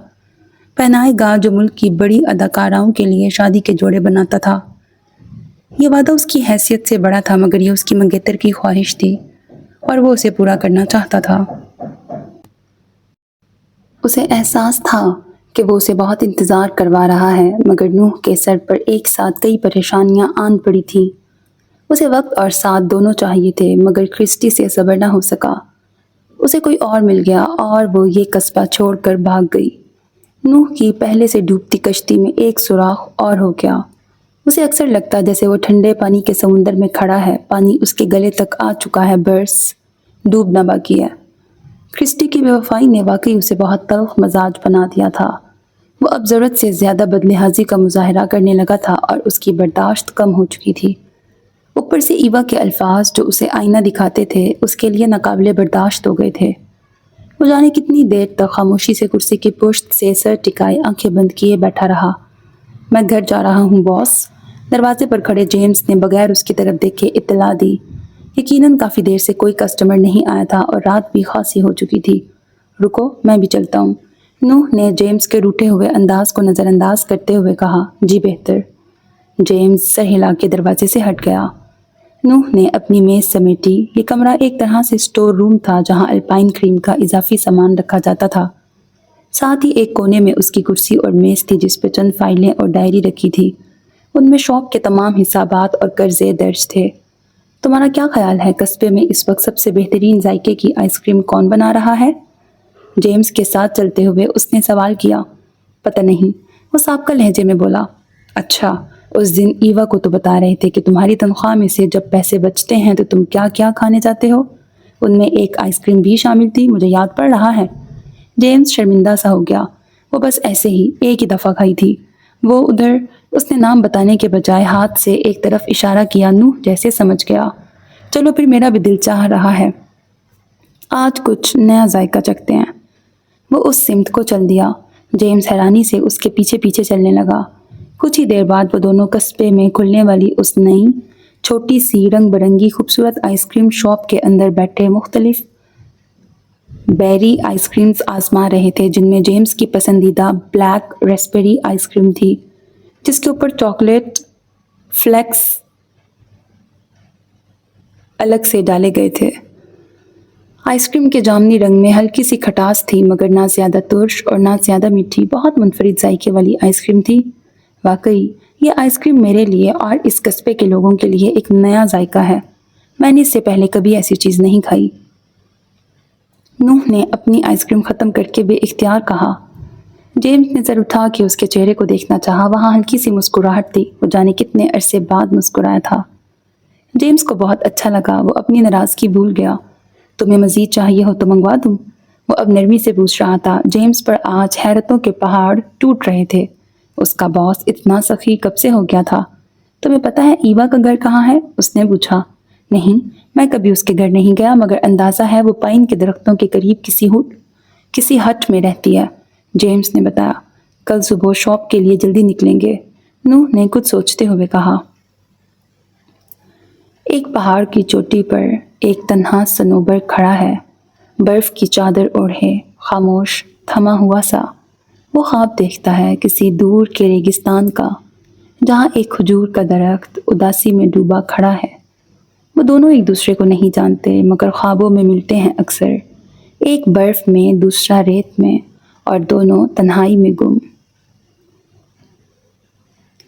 پہنائے گا جو ملک کی بڑی اداکاراؤں کے لیے شادی کے جوڑے بناتا تھا۔ یہ وعدہ اس کی حیثیت سے بڑا تھا مگر یہ اس کی منگیتر کی خواہش تھی اور وہ اسے پورا کرنا چاہتا تھا۔ اسے احساس تھا کہ وہ اسے بہت انتظار کروا رہا ہے، مگر نوح کے سر پر ایک ساتھ کئی پریشانیاں آن پڑی تھیں۔ اسے وقت اور ساتھ دونوں چاہیے تھے مگر کرسٹی سے صبر نہ ہو سکا۔ اسے کوئی اور مل گیا اور وہ یہ قصبہ چھوڑ کر بھاگ گئی۔ نوح کی پہلے سے ڈوبتی کشتی میں ایک سوراخ اور ہو گیا۔ اسے اکثر لگتا جیسے وہ ٹھنڈے پانی کے سمندر میں کھڑا ہے، پانی اس کے گلے تک آ چکا ہے، برس ڈوبنا باقی ہے۔ کرسٹی کی بے وفائی نے واقعی اسے بہت تلخ مزاج بنا دیا تھا۔ وہ اب ضرورت سے زیادہ بدلحاظی کا مظاہرہ کرنے لگا تھا اور اس کی برداشت کم ہو چکی تھی۔ اوپر سے ایوا کے الفاظ جو اسے آئینہ دکھاتے تھے اس کے لیے ناقابل برداشت ہو گئے تھے۔ وہ جانے کتنی دیر تک خاموشی سے کرسی کی پشت سے سر ٹکائے آنکھیں بند کیے بیٹھا رہا۔ میں گھر جا رہا ہوں باس، دروازے پر کھڑے جیمز نے بغیر اس کی طرف دیکھے اطلاع دی۔ یقیناً کافی دیر سے کوئی کسٹمر نہیں آیا تھا اور رات بھی خاصی ہو چکی تھی۔ رکو میں بھی چلتا ہوں، نوح نے جیمز کے روٹھے ہوئے انداز کو نظر انداز کرتے ہوئے کہا۔ جی بہتر۔ جیمز سر ہلا کے دروازے سے ہٹ گیا۔ نوح نے اپنی میز سمیٹی۔ یہ کمرہ ایک طرح سے اسٹور روم تھا جہاں الپائن کریم کا اضافی سامان رکھا جاتا تھا۔ ساتھ ہی ایک کونے میں اس کی کرسی اور میز تھی جس پہ چند فائلیں اور ڈائری رکھی تھی۔ ان میں شاپ کے تمام حسابات اور قرضے درج تھے۔ تمہارا کیا خیال ہے قصبے میں اس وقت سب سے بہترین ذائقے کی آئس کریم کون بنا رہا ہے؟ جیمز کے ساتھ چلتے ہوئے اس نے سوال کیا۔ پتہ نہیں، وہ سابقہ لہجے میں بولا۔ اچھا، اس دن ایوا کو تو بتا رہے تھے کہ تمہاری تنخواہ میں سے جب پیسے بچتے ہیں تو تم کیا کیا کھانے جاتے ہو؟ ان میں ایک آئس کریم بھی شامل تھی، مجھے یاد پڑ رہا ہے۔ جیمز شرمندہ سا ہو گیا۔ وہ بس ایسے ہی ایک ہی دفعہ کھائی تھی۔ وہ ادھر، اس نے نام بتانے کے بجائے ہاتھ سے ایک طرف اشارہ کیا۔ نوح جیسے سمجھ گیا۔ چلو پھر میرا بھی دل چاہ رہا ہے، آج کچھ نیا ذائقہ چکھتے ہیں۔ وہ اس سمت کو چل دیا۔ جیمز حیرانی سے اس کے پیچھے پیچھے چلنے لگا۔ کچھ ہی دیر بعد وہ دونوں قصبے میں کھلنے والی اس نئی چھوٹی سی رنگ برنگی خوبصورت آئس کریم شاپ کے اندر بیٹھے مختلف بیری آئس کریمز آزما رہے تھے، جن میں جیمز کی پسندیدہ بلیک ریسپبیری آئس کریم تھی جس کے اوپر چاکلیٹ فلیکس الگ سے ڈالے گئے تھے۔ آئس کریم کے جامنی رنگ میں ہلکی سی کھٹاس تھی مگر نہ زیادہ ترش اور نہ زیادہ میٹھی، بہت منفرد ذائقے والی آئس کریم تھی۔ واقعی یہ آئس کریم میرے لیے اور اس قصبے کے لوگوں کے لیے ایک نیا ذائقہ ہے، میں نے اس سے پہلے کبھی ایسی چیز نہیں کھائی۔ نوح نے اپنی آئس کریم ختم کر کے بے اختیار کہا۔ جیمز نے سر اٹھا کے اس کے چہرے کو دیکھنا چاہا، وہاں ہلکی سی مسکراہٹ تھی، وہ جانے کتنے عرصے بعد مسکرایا تھا۔ جیمز کو بہت اچھا لگا، وہ اپنی ناراضگی بھول گیا۔ تمہیں مزید چاہیے ہو تو منگوا دوں؟ وہ اب نرمی سے پوچھ رہا تھا۔ جیمز پر آج حیرتوں کے پہاڑ ٹوٹ رہے تھے۔ اس کا باس اتنا سخی کب سے ہو گیا تھا؟ تمہیں پتہ ہے ایوا کا گھر کہاں ہے؟ اس نے پوچھا۔ نہیں، میں کبھی اس کے گھر نہیں گیا، مگر اندازہ ہے وہ پائن کے درختوں کے قریب کسی ہٹ میں رہتی ہے، جیمز نے بتایا۔ کل صبح شاپ کے لیے جلدی نکلیں گے، نوح نے کچھ سوچتے ہوئے کہا۔ ایک پہاڑ کی چوٹی پر ایک تنہا صنوبر کھڑا ہے، برف کی چادر اوڑھے، خاموش، تھما ہوا سا۔ وہ خواب دیکھتا ہے کسی دور کے ریگستان کا، جہاں ایک کھجور کا درخت اداسی میں ڈوبا کھڑا ہے۔ وہ دونوں ایک دوسرے کو نہیں جانتے، مگر خوابوں میں ملتے ہیں اکثر، ایک برف میں دوسرا ریت میں، اور دونوں تنہائی میں گم۔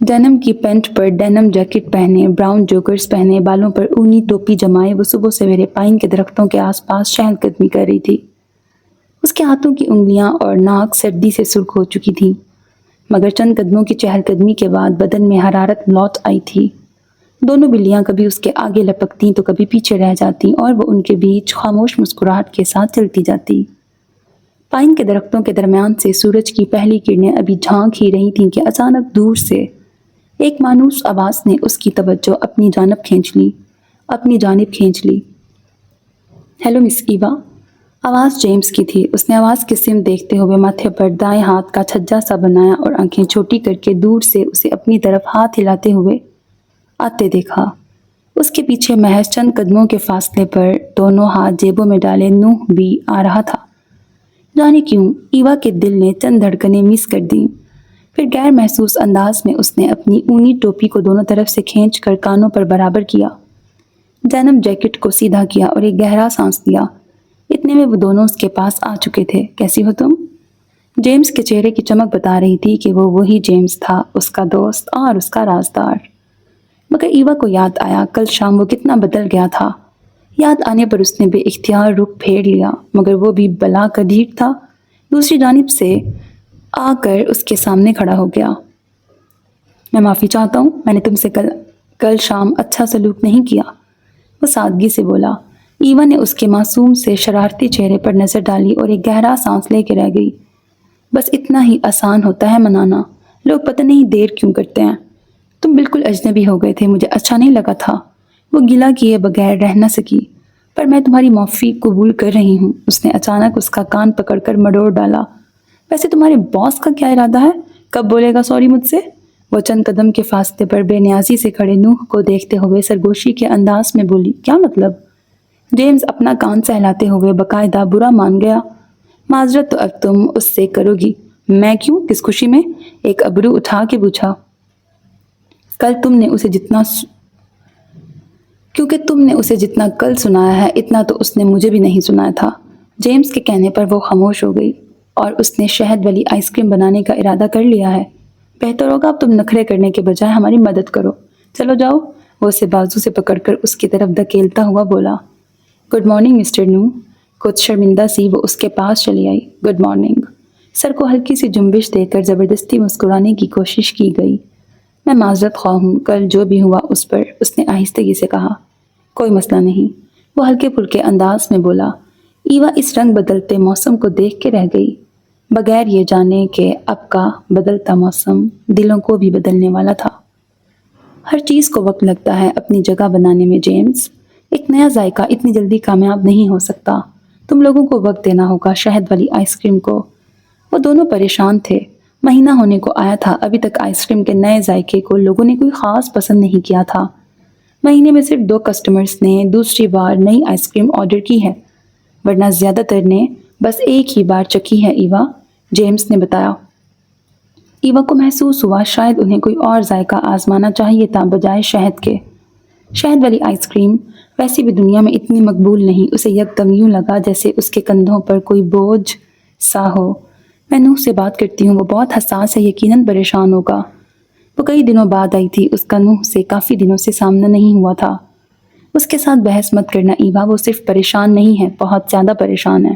ڈینم کی پینٹ پر ڈینم جیکٹ پہنے، براؤن جوگرز پہنے، بالوں پر اونی ٹوپی جمائے، وہ صبح سویرے پائن کے درختوں کے آس پاس چہل قدمی کر رہی تھی۔ اس کے ہاتھوں کی انگلیاں اور ناک سردی سے سرخ ہو چکی تھی، مگر چند قدموں کی چہل قدمی کے بعد بدن میں حرارت لوٹ آئی تھی۔ دونوں بلیاں کبھی اس کے آگے لپکتیں تو کبھی پیچھے رہ جاتیں، اور وہ ان کے بیچ خاموش مسکراہٹ کے ساتھ چلتی جاتی۔ پائن کے درختوں کے درمیان سے سورج کی پہلی کرنیں ابھی جھانک ہی رہی تھیں کہ اچانک دور سے ایک مانوس آواز نے اس کی توجہ اپنی جانب کھینچ لی۔ ہیلو مس ایوا، آواز جیمز کی تھی۔ اس نے آواز کی سمت دیکھتے ہوئے ماتھے پر دائیں ہاتھ کا چھجا سا بنایا اور آنکھیں چھوٹی کر کے دور سے اسے اپنی طرف ہاتھ ہلاتے ہوئے آتے دیکھا۔ اس کے پیچھے محض چند قدموں کے فاصلے پر دونوں ہاتھ جیبوں میں ڈالے نوح بھی آ رہا تھا۔ جانے کیوں ایوا کے دل نے چند دھڑکنیں مس کر دیں، پھر غیر محسوس انداز میں اس نے اپنی اونی ٹوپی کو دونوں طرف سے کھینچ کر کانوں پر برابر کیا، ڈینم جیکٹ کو سیدھا کیا اور ایک گہرا سانس لیا۔ اتنے میں وہ دونوں اس کے پاس آ چکے تھے۔ کیسی ہو تم؟ جیمز کے چہرے کی چمک بتا رہی تھی کہ وہ وہی جیمز تھا، اس کا دوست اور اس کا رازدار۔ مگر ایوا کو یاد آیا کل شام وہ کتنا بدل گیا تھا۔ یاد آنے پر اس نے بے اختیار رخ پھیر لیا، مگر وہ بھی بلا کا ڈھیٹ تھا، دوسری جانب سے آ کر اس کے سامنے کھڑا ہو گیا۔ میں معافی چاہتا ہوں، میں نے تم سے کل شام اچھا سلوک نہیں کیا، وہ سادگی سے بولا۔ ایوا نے اس کے معصوم سے شرارتی چہرے پر نظر ڈالی اور ایک گہرا سانس لے کے رہ گئی۔ بس اتنا ہی آسان ہوتا ہے منانا، لوگ پتہ نہیں دیر کیوں کرتے ہیں۔ تم بالکل اجنبی ہو گئے تھے، مجھے اچھا نہیں لگا تھا، وہ گلہ کیے بغیر رہ نہ سکی۔ پر میں تمہاری معافی قبول کر رہی ہوں، اس نے اچانک اس کا کان پکڑ کر مڑوڑ ڈالا۔ ویسے تمہارے باس کا کیا ارادہ ہے؟ کب بولے گا سوری مجھ سے؟ وہ چند قدم کے فاصلے پر بے نیازی سے کھڑے نوح کو دیکھتے ہوئے سرگوشی کے انداز میں بولی۔ کیا مطلب؟ جیمز اپنا کان سہلاتے ہوئے باقاعدہ برا مان گیا۔ معذرت تو اب تم اس سے کرو گی۔ میں کیوں؟ کس خوشی میں؟ ایک ابرو اٹھا کے پوچھا۔ کیونکہ تم نے اسے جتنا کل سنایا ہے اتنا تو اس نے مجھے بھی نہیں سنایا تھا۔ جیمز کے کہنے پر وہ خاموش ہو گئی۔ اور اس نے شہد والی آئس کریم بنانے کا ارادہ کر لیا ہے؟ بہتر ہوگا اب تم نخرے کرنے کے بجائے ہماری مدد کرو۔ چلو جاؤ، وہ اسے بازو سے پکڑ کر اس کی طرف دھکیلتا ہوا بولا۔ گڈ مارننگ مسٹر نوح۔ کچھ شرمندہ سی وہ اس کے پاس چلی آئی۔ Good morning. سر کو ہلکی سی جنبش دے کر زبردستی مسکرانے کی کوشش کی گئی۔ میں معذرت خواہ ہوں کل جو بھی ہوا اس پر، اس نے آہستگی سے کہا۔ کوئی مسئلہ نہیں، وہ ہلکے پھلکے انداز میں بولا۔ ایوا اس رنگ بدلتے موسم کو دیکھ کے رہ گئی، بغیر یہ جانے کہ اب کا بدلتا موسم دلوں کو بھی بدلنے والا تھا۔ ہر چیز کو وقت لگتا ہے اپنی جگہ بنانے میں جیمز، ایک نیا ذائقہ اتنی جلدی کامیاب نہیں ہو سکتا، تم لوگوں کو وقت دینا ہوگا شہد والی آئس کریم کو۔ وہ دونوں پریشان تھے، مہینہ ہونے کو آیا تھا، ابھی تک آئس کریم کے نئے ذائقے کو لوگوں نے کوئی خاص پسند نہیں کیا تھا۔ مہینے میں صرف 2 کسٹمرز نے دوسری بار نئی آئس کریم آرڈر کی ہے، ورنہ زیادہ تر نے بس ایک ہی بار چکھی ہے ایوا، جیمز نے بتایا۔ ایوا کو محسوس ہوا شاید انہیں کوئی اور ذائقہ آزمانا چاہیے تھا بجائے شہد کے۔ شہد والی آئس کریم ویسے بھی دنیا میں اتنی مقبول نہیں، اسے یکدم یوں لگا جیسے اس کے کندھوں پر کوئی بوجھ سا ہو۔ میں نوح سے بات کرتی ہوں، وہ بہت حساس ہے، یقیناً پریشان ہوگا۔ وہ کئی دنوں بعد آئی تھی، اس کا نوح سے کافی دنوں سے سامنا نہیں ہوا تھا۔ اس کے ساتھ بحث مت کرنا ایوا، وہ صرف پریشان نہیں ہے، بہت زیادہ پریشان ہے۔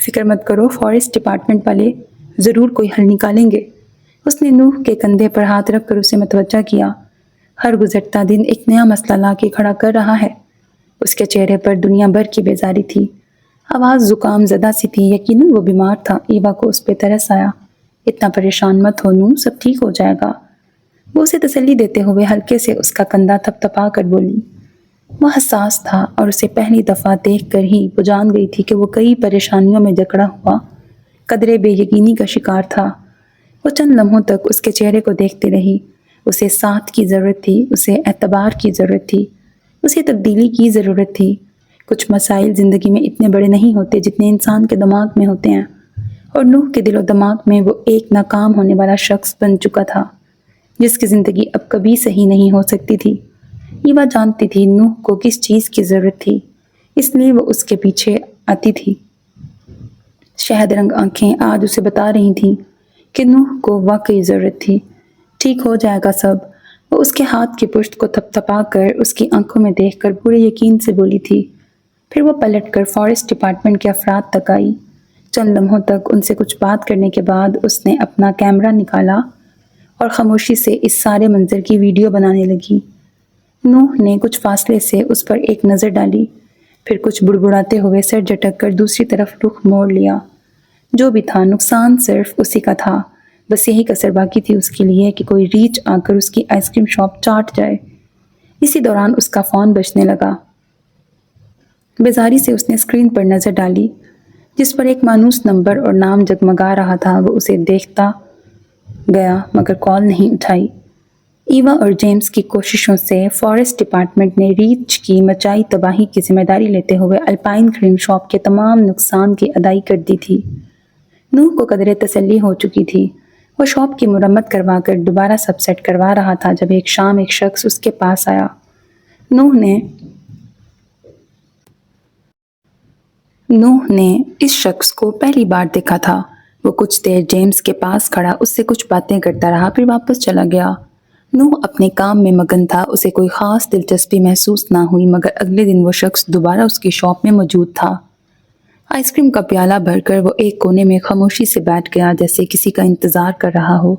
فکر مت کرو، فارسٹ ڈپارٹمنٹ والے ضرور کوئی حل نکالیں گے۔ اس نے نوح کے کندھے پر ہاتھ رکھ کر اسے متوجہ کیا۔ ہر گزرتا دن ایک نیا مسئلہ لا کے کھڑا کر رہا ہے۔ اس کے چہرے پر دنیا بھر کی بیزاری تھی۔ آواز زکام زدہ سی تھی، یقیناً وہ بیمار تھا۔ ایوا کو اس پہ ترس آیا۔ اتنا پریشان مت ہو نوح، سب ٹھیک ہو جائے گا۔ وہ اسے تسلی دیتے ہوئے ہلکے سے اس کا کندھا تھپ تھپا کر بولی۔ وہ حساس تھا اور اسے پہلی دفعہ دیکھ کر ہی وہ جان گئی تھی کہ وہ کئی پریشانیوں میں جکڑا ہوا قدرے بے یقینی کا شکار تھا۔ وہ چند لمحوں تک اس کے چہرے کو دیکھتے رہی۔ اسے ساتھ کی ضرورت تھی، اسے اعتبار کی ضرورت تھی، اسے تبدیلی کی ضرورت تھی۔ کچھ مسائل زندگی میں اتنے بڑے نہیں ہوتے جتنے انسان کے دماغ میں ہوتے ہیں، اور نوح کے دل و دماغ میں وہ ایک ناکام ہونے والا شخص بن چکا تھا جس کی زندگی اب کبھی صحیح نہیں ہو سکتی تھی۔ ایوا جانتی تھی نوح کو کس چیز کی ضرورت تھی، اس لیے وہ اس کے پیچھے آتی تھی۔ شہد رنگ آنکھیں آج اسے بتا رہی تھیں کہ نوح کو واقعی ضرورت تھی۔ ٹھیک ہو جائے گا سب، وہ اس کے ہاتھ کی پشت کو تھپ تھپا کر اس کی آنکھوں میں دیکھ کر پورے یقین سے بولی تھی۔ پھر وہ پلٹ کر فارسٹ ڈپارٹمنٹ کے افراد تک آئی۔ چند لمحوں تک ان سے کچھ بات کرنے کے بعد اس نے اپنا کیمرہ نکالا اور خاموشی سے اس سارے منظر کی ویڈیو بنانے لگی۔ نوح نے کچھ فاصلے سے اس پر ایک نظر ڈالی، پھر کچھ بڑبڑاتے ہوئے سر جھٹک کر دوسری طرف رخ موڑ لیا۔ جو بھی تھا، نقصان صرف اسی کا تھا۔ بس یہی کسر باقی تھی اس کے لیے کہ کوئی ریچھ آ کر اس کی آئس کریم شاپ چاٹ جائے۔ اسی دوران اس کا فون بجنے لگا۔ بیزاری سے اس نے اسکرین پر نظر ڈالی جس پر ایک مانوس نمبر اور نام جگمگا رہا تھا۔ وہ اسے دیکھتا گیا مگر کال نہیں اٹھائی۔ ایوا اور جیمز کی کوششوں سے فارسٹ ڈپارٹمنٹ نے ریچھ کی مچائی تباہی کی ذمہ داری لیتے ہوئے الپائن کریم شاپ کے تمام نقصان کی ادائی کر دی تھی۔ نوح کو قدرے تسلی ہو چکی تھی۔ وہ شاپ کی مرمت کروا کر دوبارہ سب سیٹ کروا رہا تھا جب ایک شام ایک شخص اس کے پاس آیا۔ نوح نے اس شخص کو پہلی بار دیکھا تھا۔ وہ کچھ دیر جیمز کے پاس کھڑا اس سے کچھ باتیں کرتا رہا، پھر واپس چلا گیا۔ نوح اپنے کام میں مگن تھا، اسے کوئی خاص دلچسپی محسوس نہ ہوئی، مگر اگلے دن وہ شخص دوبارہ اس کی شاپ میں موجود تھا۔ آئس کریم کا پیالہ بھر کر وہ ایک کونے میں خاموشی سے بیٹھ گیا جیسے کسی کا انتظار کر رہا ہو۔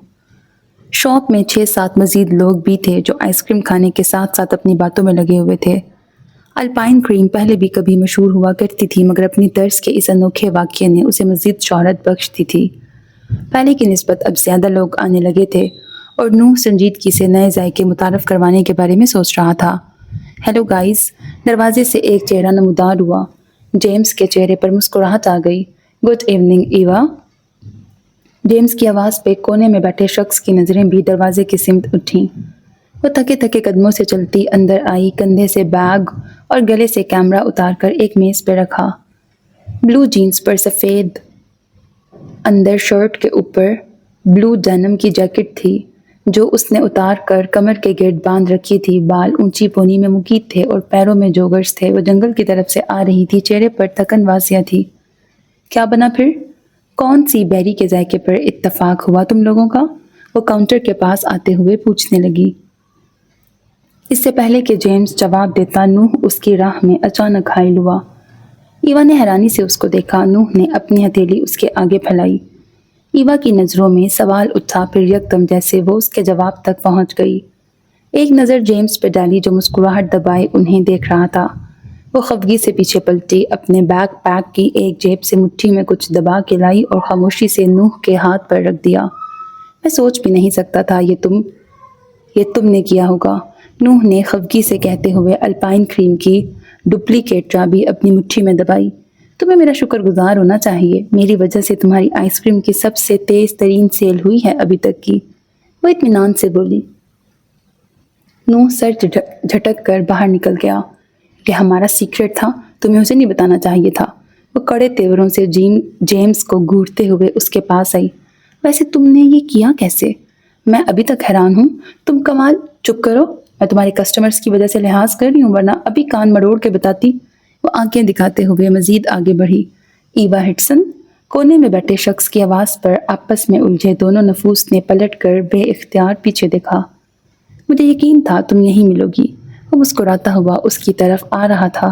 شاپ میں 6-7 مزید لوگ بھی تھے جو آئس کریم کھانے کے ساتھ ساتھ اپنی باتوں میں لگے ہوئے تھے۔ الپائن کریم پہلے بھی کبھی مشہور ہوا کرتی تھی مگر اپنی طرز کے اس انوکھے واقعے نے اسے مزید شہرت بخش دی تھی۔ پہلے کی نسبت اب زیادہ لوگ آنے لگے تھے اور نوح سنجیدگی سے نئے ذائقے متعارف کروانے کے بارے میں سوچ رہا تھا۔ ہیلو گائز، دروازے سے ایک چہرہ نمودار ہوا۔ جیمز کے چہرے پر مسکراہٹ آ گئی۔ Good evening Eva. جیمز کی آواز پہ کونے میں بیٹھے شخص کی نظریں بھی دروازے کی سمت اٹھیں۔ وہ تھکے تھکے قدموں سے چلتی اندر آئی، کندھے سے بیگ اور گلے سے کیمرہ اتار کر ایک میز پہ رکھا۔ بلو جینز پر سفید اندر شرٹ کے اوپر بلو ڈینم کی جیکٹ تھی جو اس نے اتار کر کمر کے گرد باندھ رکھی تھی۔ بال اونچی پونی میں مکید تھے اور پیروں میں جوگرز تھے۔ وہ جنگل کی طرف سے آ رہی تھی، چہرے پر تھکن واضح تھی۔ کیا بنا پھر؟ کون سی بیری کے ذائقے پر اتفاق ہوا تم لوگوں کا؟ وہ کاؤنٹر کے پاس آتے ہوئے پوچھنے لگی۔ اس سے پہلے کہ جیمز جواب دیتا، نوح اس کی راہ میں اچانک حائل ہوا۔ ایوا نے حیرانی سے اس کو دیکھا۔ نوح نے اپنی ہتھیلی اس کے آگے پھیلائی۔ ایوا کی نظروں میں سوال اٹھا، پھر یکدم جیسے وہ اس کے جواب تک پہنچ گئی۔ ایک نظر جیمز پہ ڈالی جو مسکراہٹ دبائے انہیں دیکھ رہا تھا۔ وہ خفگی سے پیچھے پلٹی، اپنے بیک پیک کی ایک جیب سے مٹھی میں کچھ دبا کے لائی اور خاموشی سے نوح کے ہاتھ پر رکھ دیا۔ میں سوچ بھی نہیں سکتا تھا یہ تم نے کیا ہوگا، نوح نے خفگی سے کہتے ہوئے الپائن کریم کی ڈپلیکیٹ چابی اپنی مٹھی میں دبائی۔ تمہیں میرا شکر گزار ہونا چاہیے، میری وجہ سے تمہاری آئس کریم کی سب سے تیز ترین سیل ہوئی ہے ابھی تک کی، وہ اطمینان سے بولی۔ نوح سر جھٹک کر باہر نکل گیا۔ یہ ہمارا سیکرٹ تھا، تمہیں اسے نہیں بتانا چاہیے تھا۔ وہ کڑے تیوروں سے جیمز کو گھورتے ہوئے اس کے پاس آئی۔ ویسے تم نے یہ کیا کیسے؟ میں ابھی تک حیران ہوں۔ تم کمال، چپ کرو، میں تمہارے کسٹمرز کی وجہ سے لحاظ کر رہی ہوں ورنہ ابھی کان مروڑ کے بتاتی۔ وہ آنکھیں دکھاتے ہوئے مزید آگے بڑھی۔ ایوا ہڈسن، کونے میں بیٹھے شخص کی آواز پر آپس میں الجھے دونوں نفوس نے پلٹ کر بے اختیار پیچھے دیکھا۔ مجھے یقین تھا تم یہیں ملو گی۔ وہ مسکراتا ہوا اس کی طرف آ رہا تھا۔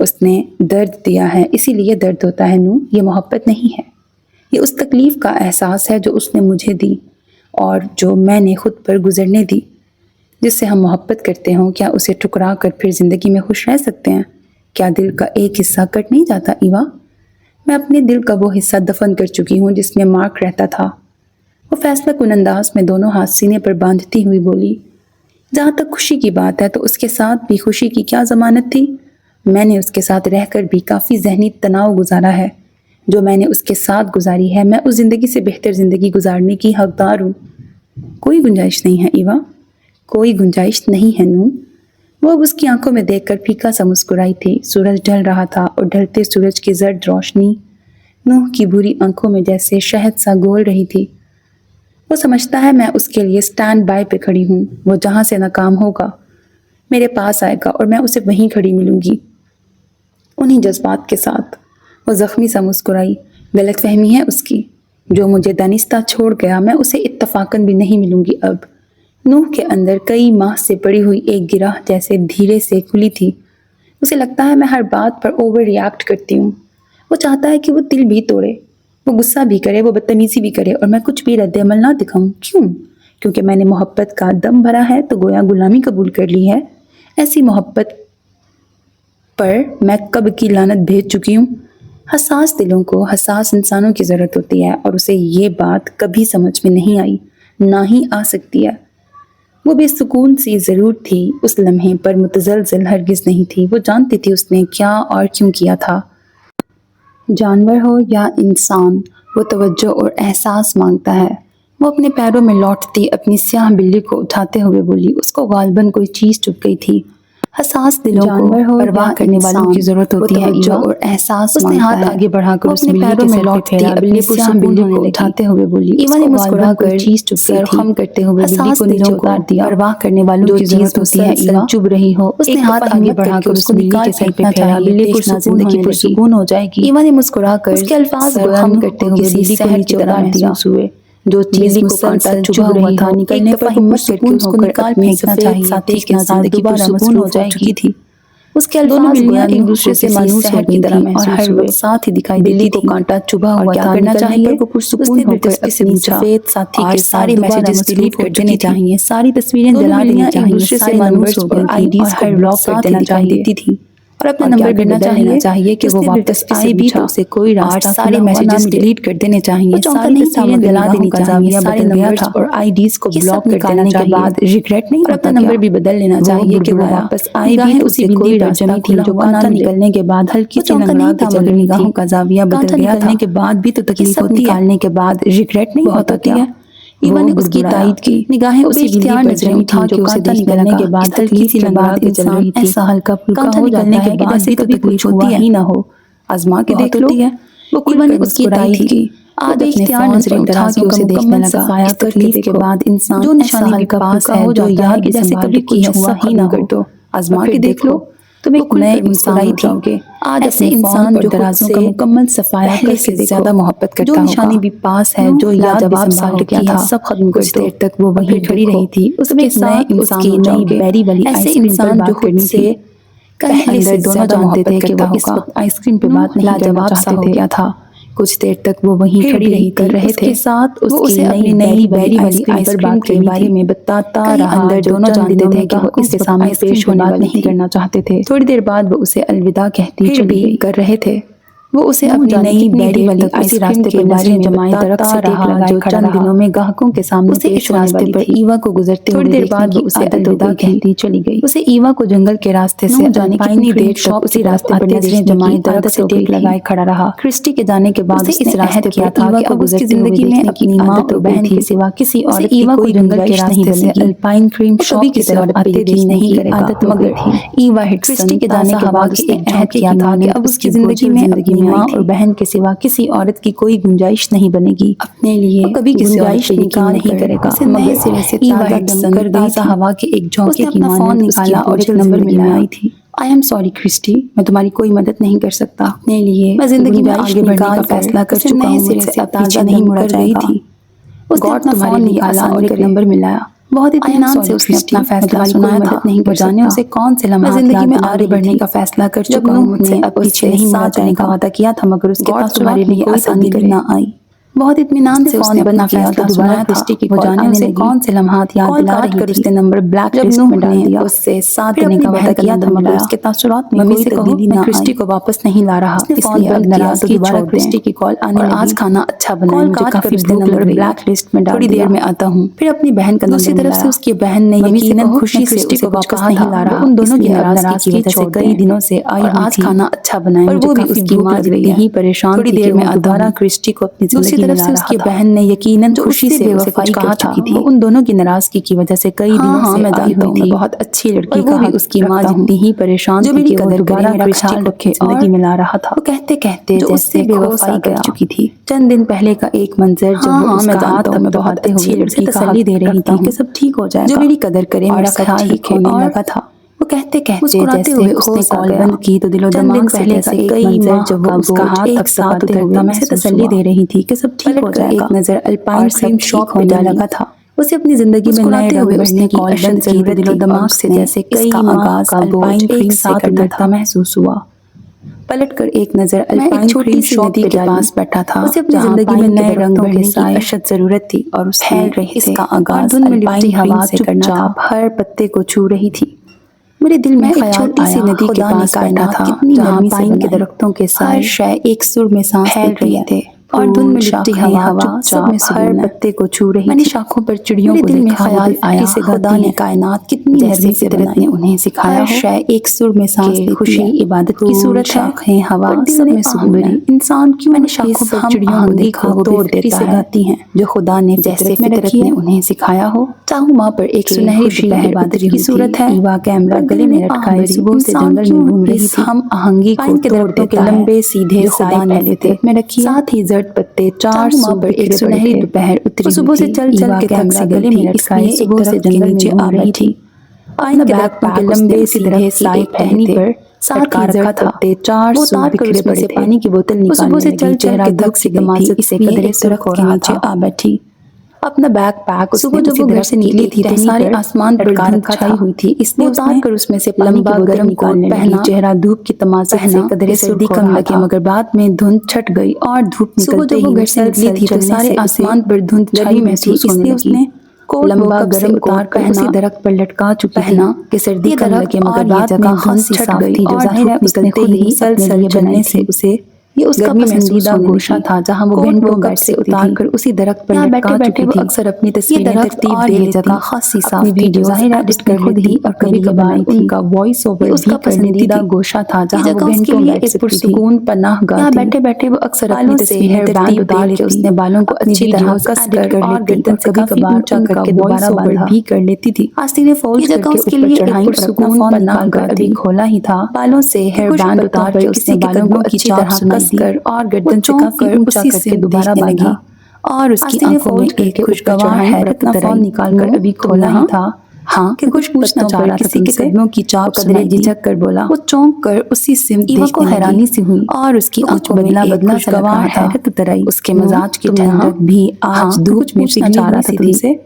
اس نے درد دیا ہے، اسی لیے درد ہوتا ہے نو، یہ محبت نہیں ہے۔ یہ اس تکلیف کا احساس ہے جو اس نے مجھے دی اور جو میں نے خود پر گزرنے دی۔ جس سے ہم محبت کرتے ہوں، کیا اسے ٹھکرا کر پھر زندگی میں خوش رہ سکتے ہیں؟ کیا دل کا ایک حصہ کٹ نہیں جاتا ایوا؟ میں اپنے دل کا وہ حصہ دفن کر چکی ہوں جس میں مارک رہتا تھا۔ وہ فیصلہ کن انداز میں دونوں ہاتھ سینے پر باندھتی ہوئی بولی، جہاں تک خوشی کی بات ہے تو اس کے ساتھ بھی خوشی کی کیا ضمانت تھی؟ میں نے اس کے ساتھ رہ کر بھی کافی ذہنی تناؤ گزارا ہے۔ جو میں نے اس کے ساتھ گزاری ہے، میں اس زندگی سے بہتر زندگی گزارنے کی حقدار ہوں۔ کوئی گنجائش نہیں ہے ایوا، کوئی گنجائش نہیں ہے نو۔ وہ اب اس کی آنکھوں میں دیکھ کر پھیکا سا مسکرائی تھی۔ سورج ڈھل رہا تھا اور ڈھلتے سورج کی زرد روشنی نوح کی بھوری آنکھوں میں جیسے شہد سا گھول رہی تھی۔ وہ سمجھتا ہے میں اس کے لیے سٹینڈ بائی پہ کھڑی ہوں۔ وہ جہاں سے ناکام ہوگا میرے پاس آئے گا اور میں اسے وہیں کھڑی ملوں گی، انہی جذبات کے ساتھ۔ وہ زخمی سا مسکرائی۔ غلط فہمی ہے اس کی۔ جو مجھے دانستہ چھوڑ گیا، میں اسے اتفاقاً بھی نہیں ملوں گی اب۔ نوح کے اندر کئی ماہ سے پڑی ہوئی ایک گرہ جیسے دھیرے سے کھلی تھی۔ اسے لگتا ہے میں ہر بات پر اوور ریاکٹ کرتی ہوں۔ وہ چاہتا ہے کہ وہ دل بھی توڑے، وہ غصہ بھی کرے، وہ بدتمیزی بھی کرے اور میں کچھ بھی رد عمل نہ دکھاؤں۔ کیوں؟ کیونکہ میں نے محبت کا دم بھرا ہے تو گویا غلامی قبول کر لی ہے۔ ایسی محبت پر میں کب کی لعنت بھیج چکی ہوں۔ حساس دلوں کو حساس انسانوں کی ضرورت ہوتی ہے اور اسے یہ بات کبھی سمجھ میں نہیں آئی، نہ ہی آ سکتی ہے۔ وہ بے سکون سی ضرور تھی، اس لمحے پر متزلزل ہرگز نہیں تھی۔ وہ جانتی تھی اس نے کیا اور کیوں کیا تھا۔ جانور ہو یا انسان، وہ توجہ اور احساس مانگتا ہے۔ وہ اپنے پیروں میں لوٹتی اپنی سیاہ بلی کو اٹھاتے ہوئے بولی۔ اس کو غالباً کوئی چیز چبھ گئی تھی۔ حساس دلوں کو پرواہ کرنے والوں کی ضرورت ہوتی ہے ایوا، اور احساس اس نے ہاتھ آگے بڑھا کر اس بلی کے سر پہ پھیرا۔ بلی سیاہ بلی کو اٹھاتے ہوئے بولی۔ ایوا نے مسکرا کر چیز چبھ گئی تھی، خم کرتے ہوئے بلی کو نیچے اتار دیا۔ پرواہ کرنے والوں کی ضرورت ہوتی ہے ایوا، چبھ رہی ہو۔ اس نے ہاتھ آگے بڑھا کر اس بلی کے سر پہ پھیرا۔ بلی کو زندگی پرسکون ہو جائے گی۔ ایوا نے مسکرا کر اس کے الفاظ خم کرتے ہوئے بلی کو نیچے اتار دیا۔ جو چیز کو کانٹا چبھا ہوا تھا، نکلنے پر ہمت کر کے اس کو نکال پھینکنا چاہیے ساتھی کے ساتھ دوبارہ سکون ہو جائے گی تھی۔ اس کے الفاظ بلیاں ایک دوسرے سے مانوس ہو گئی تھیں اور ہر وقت ساتھ ہی دکھائی دیتی تھی۔ بلی کو کانٹا چبھا ہوا تھا، کرنا چاہیے وہ پرسکون ہو کر اپنی سفید ساتھی کے سارے میسیجز ڈیلیٹ کر دینے چاہیے، ساری تصویریں جلا دینی چاہیے، سارے نمبرز اور آئی ڈیز کو بلاک کر دینا چاہیے اور اپنا نمبر بھی بدل لینا چاہیے کہ وہ واپس آئے بھی تو اسے کوئی راستہ سارے میسیجز ڈیلیٹ کر دینے چاہیے، ساری تصویریں جلا دینی چاہیے، سارے نمبرز اور آئی ڈیز کو بلاک کر دینا چاہیے، بعد ریگریٹ نہیں اور اپنا نمبر بھی بدل لینا چاہیے کہ وہ واپس آئے بھی تو اسے کوئی راستہ تھی جو کانٹا نکلنے کے بعد ہلکی سی لنگڑاہٹ تھا، مگر نگاہوں کا زاویہ بدل گیا تھا۔ کے بعد بھی تو تکلیف ہوتی ہے، نکالنے کے بعد ریگریٹ نہیں ہوتی ہے۔ ایوا نے اس کی تائید کی، نگاہیں اسی بلی پر نظریں تھیں جو کانٹا نکلنے کے بعد ہلکی سی لنگڑاہٹ میں چل رہی تھی۔ ایسا ہلکا پھلکا ہو جاتا ہے کہ جیسے کبھی کچھ ہوتی ہی نہ ہو، آزما کے دیکھ لو۔ ایوا نے اس کی تائید کی، آج اختیار نظریں اٹھا کے اسے دیکھنے لگا۔ اس تکلیف کے بعد انسان جو نشانی ہلکا پھلکا ہو جو یاد جیسے کبھی کچھ ہوا ہی نہ ہو، آزما کے دیکھ لو، تم ایک نئے انسان تھی۔ آج ایسے انسان جو درازوں کا مکمل صفایا کر کے زیادہ محبت کرتا ہوگا، جو نشانی بھی پاس ہے، جو یاد جواب سنبھال کیا تھا، سب ختم کر دو۔ دیر تک وہ وہیں کھڑی رہی تھی، اس کے ساتھ اس کی نئی بیری والی آئس کریم پر بات کرنی تھی۔ پہلے سے دونوں جانتے تھے کہ وہ اس وقت آئس کریم پہ بات نہیں کرنا چاہتے تھے۔ کچھ دیر تک وہ وہیں کھڑی رہی کر رہے تھے، ساتھ اس کی نئی بیری والی آئس کریم کے بارے میں بتاتا رہا۔ اندر دونوں جانتے تھے کہ وہ اس کے سامنے پیش ہونے بات نہیں کرنا چاہتے تھے۔ تھوڑی دیر بعد وہ اسے الوداع کہتی چلی کر رہے تھے۔ وہ اسے اپنی نئی بیری والی آئس کریم کے بارے میں بتاتا رہا جو چند دنوں میں گاہکوں کے سامنے پیش ہونے والی تھی۔ ایوا کو گزرتے ہوئے تھوڑی دیر بعد وہ اسے الوداع کہتی چلی گئی۔ اسے ایوا کو جنگل کے راستے سے جانے کتنی دیر تک اسی راستے پر نظریں جمائے درخت سے ٹیک لگائے کھڑا رہا۔ کرسٹی کے جانے کے بعد اس نے عہد کیا تھا کہ اب اس کی زندگی میں اپنی ماں اور بہن کے سوا کسی عورت کی کوئی جنگل کے راستے سے الپائن کریم شاپ کی طرف آتے دل نہیں کرے گا، مگر ایوا کرسٹی کے جانے کے بعد اس نے عہد کیا تھا کہ اب اس کی زندگی میں اپنی ماں اور بہن کے سوا کسی عورت کی کوئی گنجائش نہیں بنے گی، اپنے لیے کبھی کسی گنجائش نہیں کرے گا۔ مگر ایوا ہٹسن تازہ ہوا کے ایک جھونکے کی مانند نکالا اور ایک نمبر ملائی تھی۔ I am sorry کرسٹی، میں تمہاری کوئی مدد نہیں کر سکتا، اپنے لیے میں زندگی میں آگے بڑھنے کا فیصلہ کر چکا ہوں، مجھ سے اب تازہ نہیں مڑ رہی تھی۔ اس نے اپنا فون نکالا اور ایک نمبر ملایا۔ بہت اطمینان سے اس نے اپنا فیصلہ سنایا تھا، وہ جانے اسے کون سے لمحات زندگی میں آگے بڑھنے کا فیصلہ کر چکا ہوں، مجھ سے اب پیچھے نہیں مڑا جانے کا وعدہ کیا تھا، مگر اس کے پاس تمہارے لیے کوئی آسانی نہ آئی۔ بہت اطمینان سے اس نے اپنا فیصلہ سنایا تھا، وہ جانے اسے کون سے لمحات یاد دلا رہی تھی۔ اس نے نمبر بلیک لسٹ میں ڈال دیا، اس سے ساتھ دینے کا وعدہ کیا تھا، مگر اس کے تاثرات میں کوئی تبدیلی نہ آئی۔ کرسٹی کو واپس نہیں لا رہا، اس لیے اب ناراضگی چھوڑ کرسٹی کی کال آنے لگی۔ آج کھانا اچھا بنا ہے، مجھے کافی بھوک لگ رہی ہے، بلیک لسٹ میں ڈال دیا، تھوڑی دیر میں آتا ہوں۔ پھر اپنی بہن کا دوسری طرف سے اس کی بہن نے یقیناً خوشی سے اسے واپس نہیں لا رہا، ان دونوں کی ناراضگی کی وجہ سے کئی دنوں سے آئی ہوئی تھی۔ آج کھانا اچھا بنا ہے، مجھے کافی بھوک لگ رہی ہے، تھوڑی دیر میں دوبارہ کرسٹی کو اپنی زندگی میں لا رہا تھا۔ بہن نے یقیناً خوشی سے اسے کچھ کہا تھا، وہ ان دونوں کی ناراضگی کی وجہ سے کئی دنوں سے آئی ہوئی تھی۔ بہت اچھی لڑکی کہا، اس کی ماں جتنی ہی پریشان تھی کہ وہ دوبارہ کرسٹی کو اپنی زندگی میں لا رہا تھا۔ وہ کہتے کہتے جیسے بے وفائی کر چکی تھی۔ چند دن پہلے کا ایک منظر جب وہ اس کا ہاتھ میں بہت اچھی لڑکی تسلی دے رہی تھی کہ سب ٹھیک ہو جائے گا، جو میری قدر کرے، میرا خیال رکھے ہونے لگا تھا۔ وہ کہتے کہتے جیسے اس نے کال بند کی تو دل و دماغ سے جیسے کئی ماہ جب وہ اس کا ہاتھ ایک ساتھ اترتا محسوس تسلی دے رہی تھی کہ سب ٹھیک ہو جائے گا۔ ایک نظر الپائن کریم شاپ پہ ڈالا لگا تھا، اسے اپنی زندگی میں نئے رنگ بڑھنے کی اشد ضرورت تھی، دل و دماغ سے جیسے کئی ماہ کا بوجھ ایک ساتھ اترتا محسوس ہوا۔ پلٹ کر ایک نظر الپائن کریم شاپ کے پاس بیٹھا تھا، اسے اپنی زندگی میں نئے رنگ بڑھنے کی اشد ضرورت تھی، اور اس کا آغاز الپائن ہوا چپ چاپ ہر پتے کو چھو رہی تھی۔ میرے دل میں ایک چھوٹی سی ندی کے پاس بیٹھا تھا، جہاں پائن کے درختوں کے سائے شے ایک سر میں سانس لے رہے تھے، اور دھند میں لپٹی ہوا چپ چاپ ہر پتے کو چھو رہی تھی۔ میں نے شاخوں پر چڑیوں کو دیکھا، خیال آیا خدا نے کائنات کتنی نرمی سے فطرت نے انہیں سکھایا ہو، شے ایک سر میں سانس لیتی ہے، خوشی عبادت کی صورت ہے، شاخیں ہوا سب میں سکون ہے۔ انسان کیوں میں نے شاخوں پر چڑیوں کو دیکھا وہ توڑ دیتا ہے گاتی ہیں، جو خدا نے فطرت میں رکھی ہے انہیں سکھایا ہو۔ چاہوں ماں پر ایک سنہری خوشی عبادت کی صورت ہے، ایوا کیمرہ گلے میں لٹکائے صبح سے جنگل میں گھوم رہی تھی، ہم آہنگی کو توڑ دیتا ہے، لمبے سیدھے خدا نے فطرت میں رکھی، ساتھ ہی زرد پتے چار سو پر ایک سنہری دوپہر اتری صبح سے چل چل کے تھک سے گلے میں لٹکائے صبح سے جنگل میں آ رہی تھی۔ پائن کے درختوں کے لمبے سیدھے سائے ٹہنی پر ساتھ ہی زرد پتے چار سو بکھرے پڑے تھے۔ پانی کی بوتل نکالنے لگی، چہرہ دھک سے گئی تھی، قدرے سرخ کے نیچے آ بیٹھی۔ اپنا بیگ پیک صبح جب وہ گھر سے نکلی تھی تو سارے آسمان پر دھند چھائی ہوئی تھی، اس لیے اتار کر اس میں سے لمبا گرم کوٹ پہنا، چہرہ دھوپ کی تماچے سے قدرے سردی کم لگے، مگر بعد میں دھند چھٹ گئی اور دھوپ نکلتے ہی گھر سے نکلی تھی تو سارے آسمان پر دھند چھائی محسوس ہونے لگی۔ اس نے لمبا گرم اتار کر اسی درخت پر لٹکا چکی تھی کہ سردی کم لگے، مگر بعد میں دھند چھٹ گئی جو ظاہر ہے اس نے خود ہی سلسل جلنے سے اسے یہ اس کا پسندیدہ گوشہ تھا جہاں وہ گھنٹوں کب سے اتار کر اسی درخت پر لٹکا چکی تھی۔ اکثر اپنی تصویریں ترتیب دے لیتی، خاصی صاف ویڈیو ظاہر ایڈٹ کر لیتی اور کبھی کبھار ان کا وائس اوور بھی کر لیتی تھی۔ گوشہ تھا جہاں وہ گھنٹوں بیٹھ سکتی تھی، پناہ گاہ تھی۔ بیٹھے بیٹھے وہ اکثر اپنی تصویریں ترتیب دے لیتی، اس نے بالوں کو اچھی طرح کس کر اور گردن سے کبھی کبھار اونچا کر کے دوبارہ باندھا بھی کر لیتی تھی۔ آستین نے فولڈ کر کے اس پر چڑھائی اور اپنا فون نکال کر ابھی کھولا ہی تھا، بالوں سے ہیئر بینڈ اتار کے اس نے بالوں کو اچھی طرح کس کر اور گردن سے کافی اونچا کر کے دوبارہ باندھا، اور اس کی آنکھوں میں ایک خوشگوار حیرت نظر آئی۔ نکال کر ابھی کھولا ہی تھا ہاں کہ کچھ پوچھنا چاہ رہا تھا، کسی کے قدموں کی چاپ قدرے جھجک کر بولا۔ وہ چونک کر اسی سمت دیکھنے لگی، حیرانی سی ہوئی اور اس کی آنکھوں میں ایک خوشگوار حیرت اتر آئی۔ اس کے مزاج کی ٹھنڈک بھی آج دھوپ میں پگھلی ہوئی سی تھی۔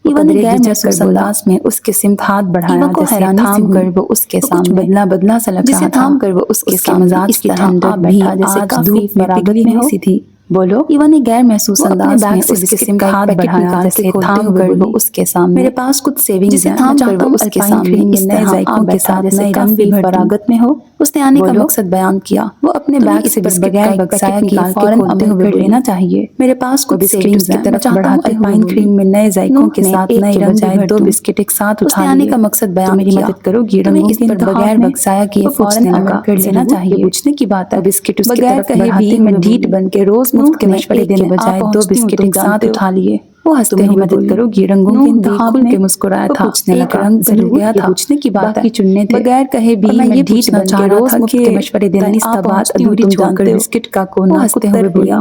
ایوا نے غیر محسوس انداز میں اس کے سمت ہاتھ بڑھایا، جسے تھام کر وہ اس کے سامنے بدلا بدلا سا لگ رہا تھا، اس کے مزاج کی ٹھنڈک بھی آج دھوپ میں پگھلی ہوئی سی تھی۔ بولو، ایوا نے غیر محسوس انداز میں اس کے سمت ہاتھ بڑھایا، جسے تھام کر وہ اس کے سامنے، میرے پاس کچھ سیونگز ہیں، میں چاہتا ہوں اس کے سامنے نئے ذائقوں کے ساتھ نئے رنگ بھی فراغت میں ہو۔ اس نے آنے کا مقصد بیان کیا، وہ اپنے بیگ سے بغیر بگسائے نکال کے کھولتے ہوئے لینا چاہیے، میرے پاس کچھ سیونگز ہیں، میں چاہتا ہوں الپائن کریم میں نئے ذائقوں کے ساتھ نئے رنگ بجائے 2 بسکٹ ایک ساتھ اٹھا لیے۔ آنے کا مقصد بیان میری مدد کرو گی، رنگوں کے پر بغیر بگسایا کیے فوراً عمل کر لینا چاہیے۔ پوچھنے کی بات ہے، بسکٹ اس کی طرف بڑھاتے میں ڈھیٹ بن کے روز مفت کے مشورے دینے بجائے 2 بسکٹ ایک ساتھ اٹھا لیے۔ وہ ہنستے ہوئے مدد کرو گی، رنگوں کے انتخاب میں کھل کے مسکرایا تھا، ایک رنگ بدل گیا تھا، پوچھنے کی بات باقی چننے تھے، بغیر کہے بھی میں یہ پوچھنا چاہ رہا تھا کہ مشورے دینے کا بات ادھوری چھوڑ کر بسکٹ کا کونا ہنستے ہوئے بولا۔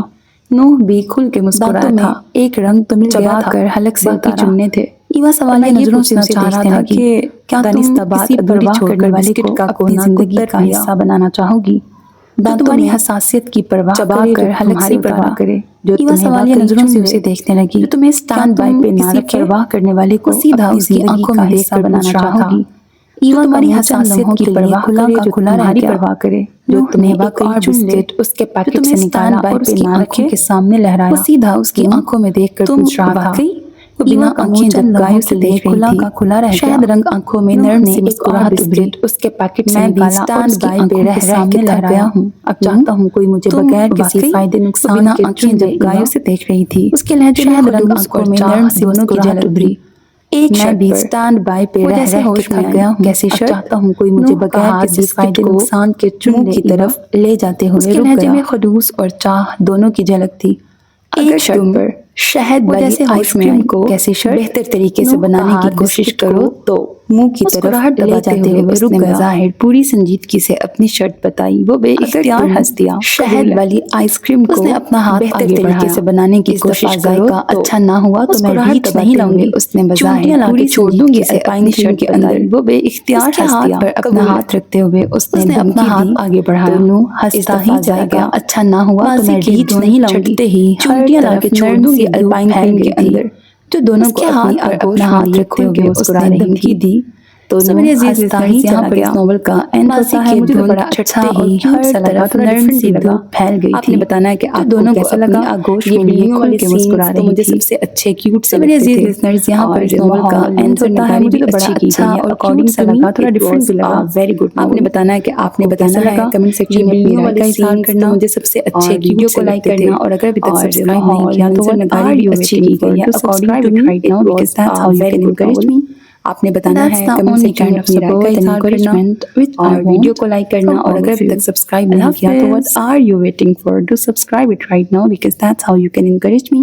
نوح بھی کھل کے مسکرایا تھا، ایک رنگ تو مل گیا تھا، حلق سے باقی چننے تھے۔ ایوا سوالیہ نظروں سے اسے چاہ رہا تھا کہ کیا تم کسی پرواہ کرنے والے کو اپنی زندگی کا حصہ بنانا چاہو گی؟ تمہاری حساسیت کی پرواہ کرے، جو تمہاری پرواہ کرے، جو تمہیں سوالیہ نظروں سے اسے دیکھنے لگی، جو تمہیں اسٹینڈ بائی پہ نہ رکھے، پرواہ کرنے والے کو سیدھا اس کی آنکھوں میں دیکھ کر بنانا چاہتا گی۔ ایوا تمہاری حساسیت کی پرواہ کرے، جو تمہاری پرواہ کرے، جو تمہیں ایک اور بسکٹ اس کے پیکٹ سے نکالا اور اس کی آنکھوں کے سامنے لہرایا، وہ سیدھا اس کی آنکھوں میں دیکھ کر پوچھ رہا تھا۔ وہ بنا آنکھیں جھپکائے اسے دیکھ رہی تھی، کھلا رہ شہد رنگ آنکھوں میں نرم سی مسکراہٹ ابھری۔ اس کے پیکٹ سے نکالا اور اس کی آنکھوں کے سامنے لہرایا ہوں، اب چاہتا ہوں کوئی مجھے بغیر کسی فائدے نقصان کے آنکھیں جھپکائے اسے دیکھ رہی تھی۔ اس کے لہجے میں رنگ آنکھوں میں نرم سی مسکراہٹ ابھری۔ میں بھی اسٹینڈ بائی پہ رہ رہ کے تھک گیا ہوں، کیسی شرط، چاہتا ہوں کوئی مجھے بغیر کسی فائدے نقصان کے منہ کی طرف لے جاتے ہوئے رک گیا۔ اس کے لہجے میں خلوص اور چاہ دونوں کی جھلک تھی۔ ایک شرط پر، شہد والی آئس کریم کو بہتر طریقے سے بنانے کی کوشش کرو تو منہ کی طرف لے جاتے ہوئے اس نے بظاہر پوری سنجیدگی سے اپنی شرط بتائی۔ وہ بے اختیار ہنس دیا۔ شہد والی آئس کریم کو اپنا ہاتھ بہتر طریقے سے بنانے کی کوشش کرو تو اچھا نہ ہوا تو میں ریچھ نہیں لاؤں گی، اس نے بظاہر پوری چھوڑ دوں گی سے اپنی شرط کے اندر۔ وہ بے اختیار ہنس دیا۔ اپنا ہاتھ رکھتے ہوئے اس نے اپنا ہاتھ آگے بڑھایا۔ دونوں ہنستا ہی چلا گیا۔ اچھا نہ ہوا تو میں ریچھ نہیں لاؤں گی، ہی چونٹیاں لا کے چھوڑ دوں گی الپائن کریم کے اندر، جو دونوں کو اپنا ہاتھ رکھتے ہوئے اس نے دھمکی دی۔ تو میرے عزیز لسنرز، یہاں پر اس ناول کا اینڈ ہوتا ہے۔ مجھے بڑا اچھا اور ہر طرف نرم سی دھوپ پھیل گئی تھی۔ آپ نے بتانا ہے کہ آپ دونوں کو کیسا لگا۔ آگوش یہ بلیوں والی مسکرا رہی تھی، مجھے سب سے اچھے کیوٹ سے میرے عزیز لسنرز، یہاں پر اس ناول کا اینڈ ہوتا ہے۔ مجھے بڑا اچھا اور اکارڈنگ سے لگا، تھوڑا ڈفرنٹ بھی لگا، ویری گڈ۔ آپ نے بتانا ہے کہ آپ نے بتانا ہے کمنٹ سیکشن میں بلیوں والی اظہار کرنا، مجھے سب سے اچھے ویڈیو کو لائک کرنا، اور اگر ابھی تک سبسکرائب نہیں کیا تو نگاری بھی اچھی کی گئی ہے according to me, because that's how you can encourage me۔ آپ نے بتانا ہے کمنٹ سیکشن میں اپنی رائے کا اظہار کرنا اور ویڈیو کو لائک کرنا، اور اگر ابھی تک سبسکرائب نہیں کیا تو what are you waiting for? Do subscribe it right now because that's how you can encourage me,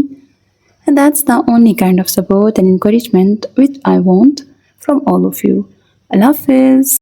and that's the only kind of support and encouragement which I want from all of you. Allah Hafiz.